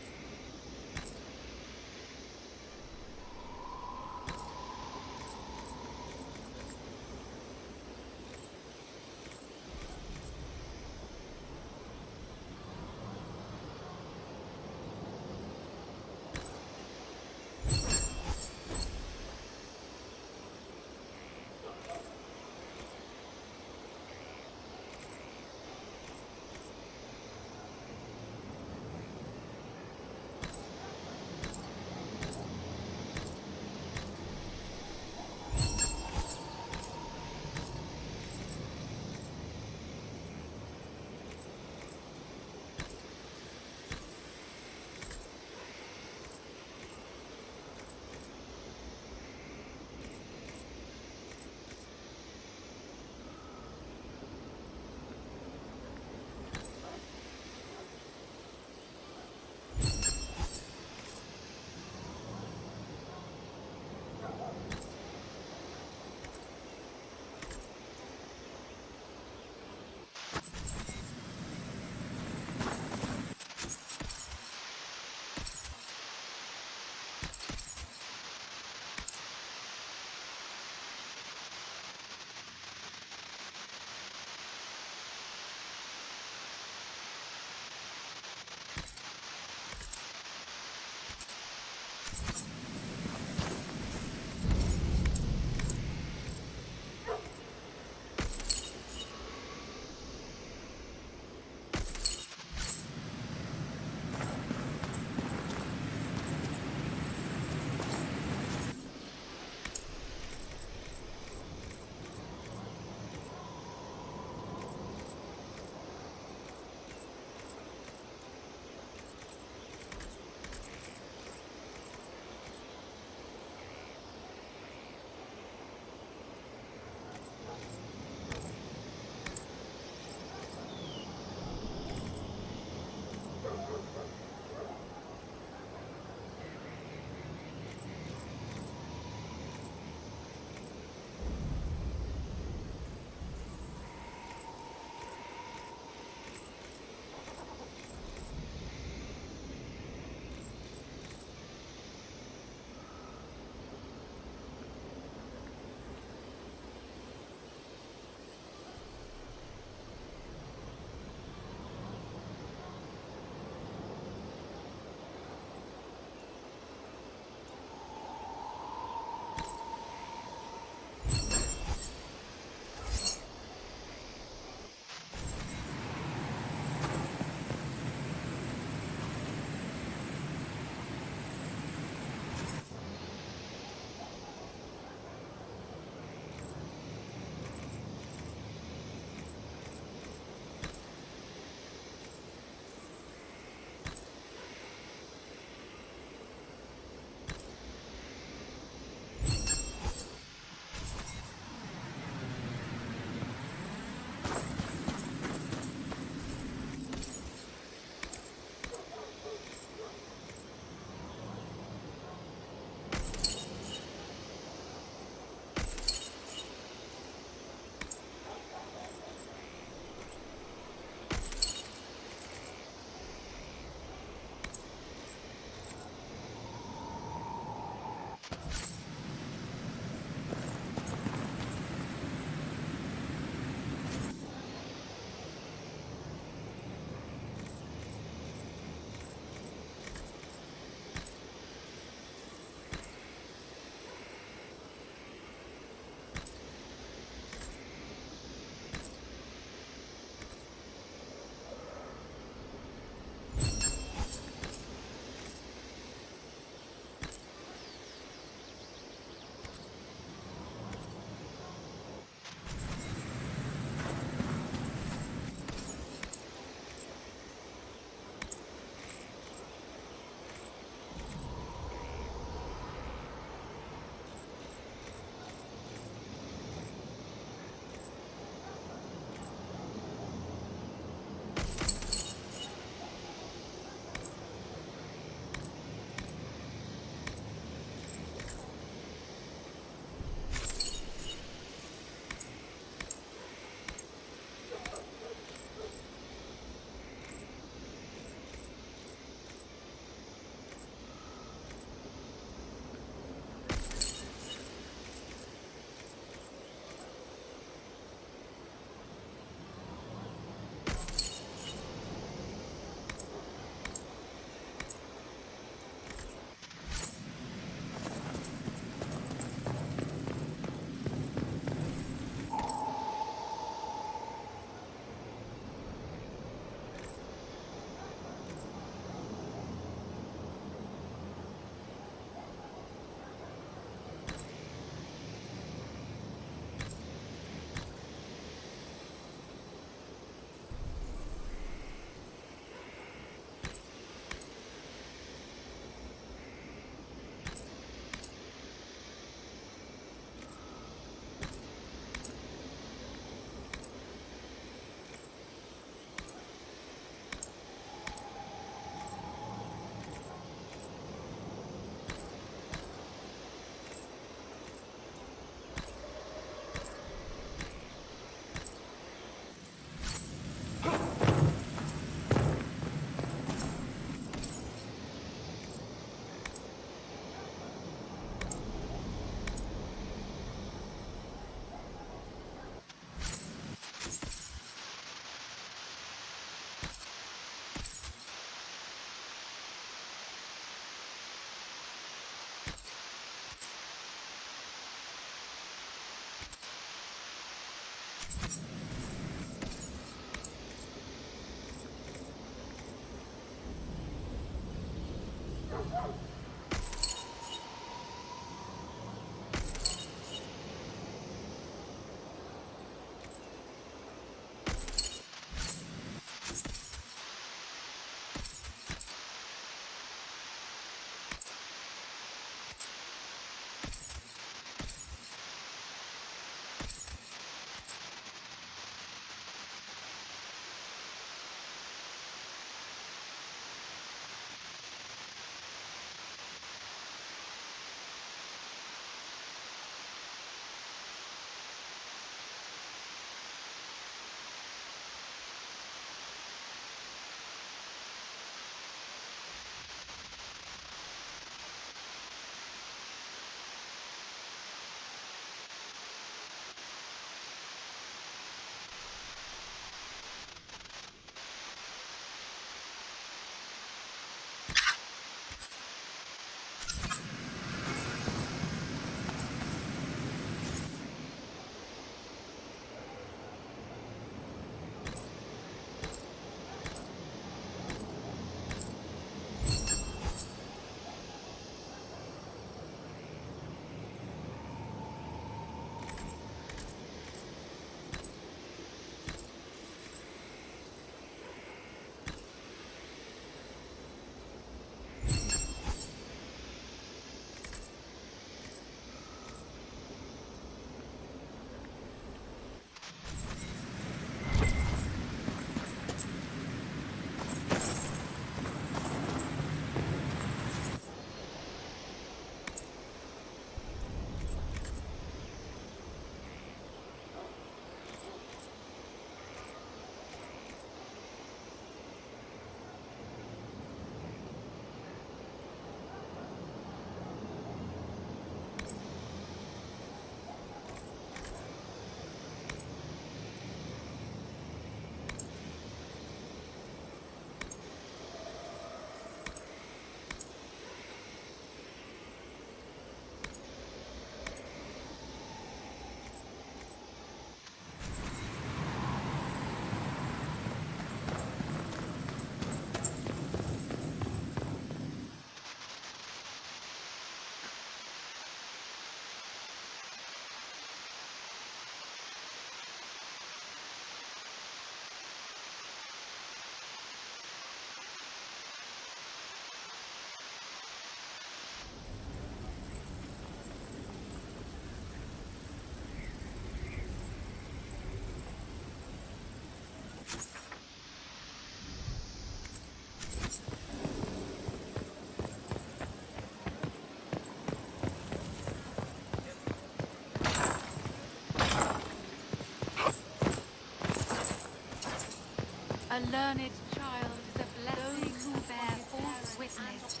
learned child is a blessing. Those who bear false witness.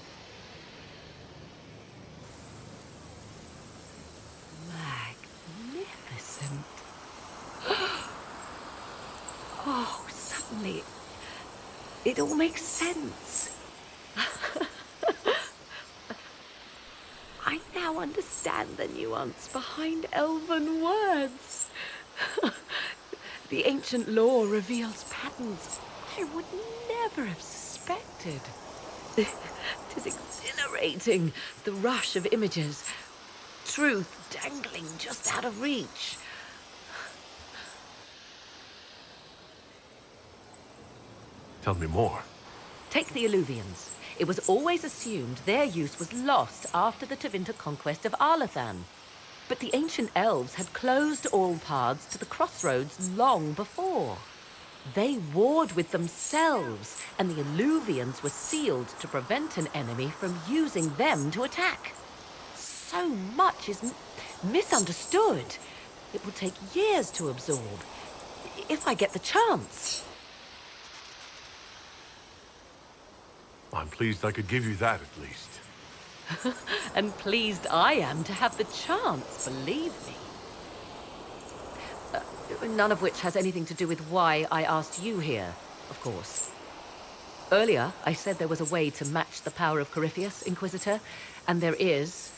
Magnificent. Oh, suddenly, it all makes sense. I now understand the nuance behind elven words. The ancient lore reveals patterns I would never have suspected. It is exhilarating, the rush of images. Truth dangling just out of reach. Tell me more. Take the Alluvians. It was always assumed their use was lost after the Tevinter conquest of Arlathan. But the ancient elves had closed all paths to the crossroads long before. They warred with themselves, and the Alluvians were sealed to prevent an enemy from using them to attack. So much is misunderstood. It will take years to absorb, if I get the chance. I'm pleased I could give you that at least. And pleased I am to have the chance, believe me. None of which has anything to do with why I asked you here, of course. Earlier, I said there was a way to match the power of Corypheus, Inquisitor, and there is.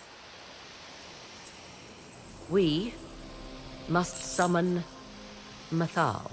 We must summon mythal.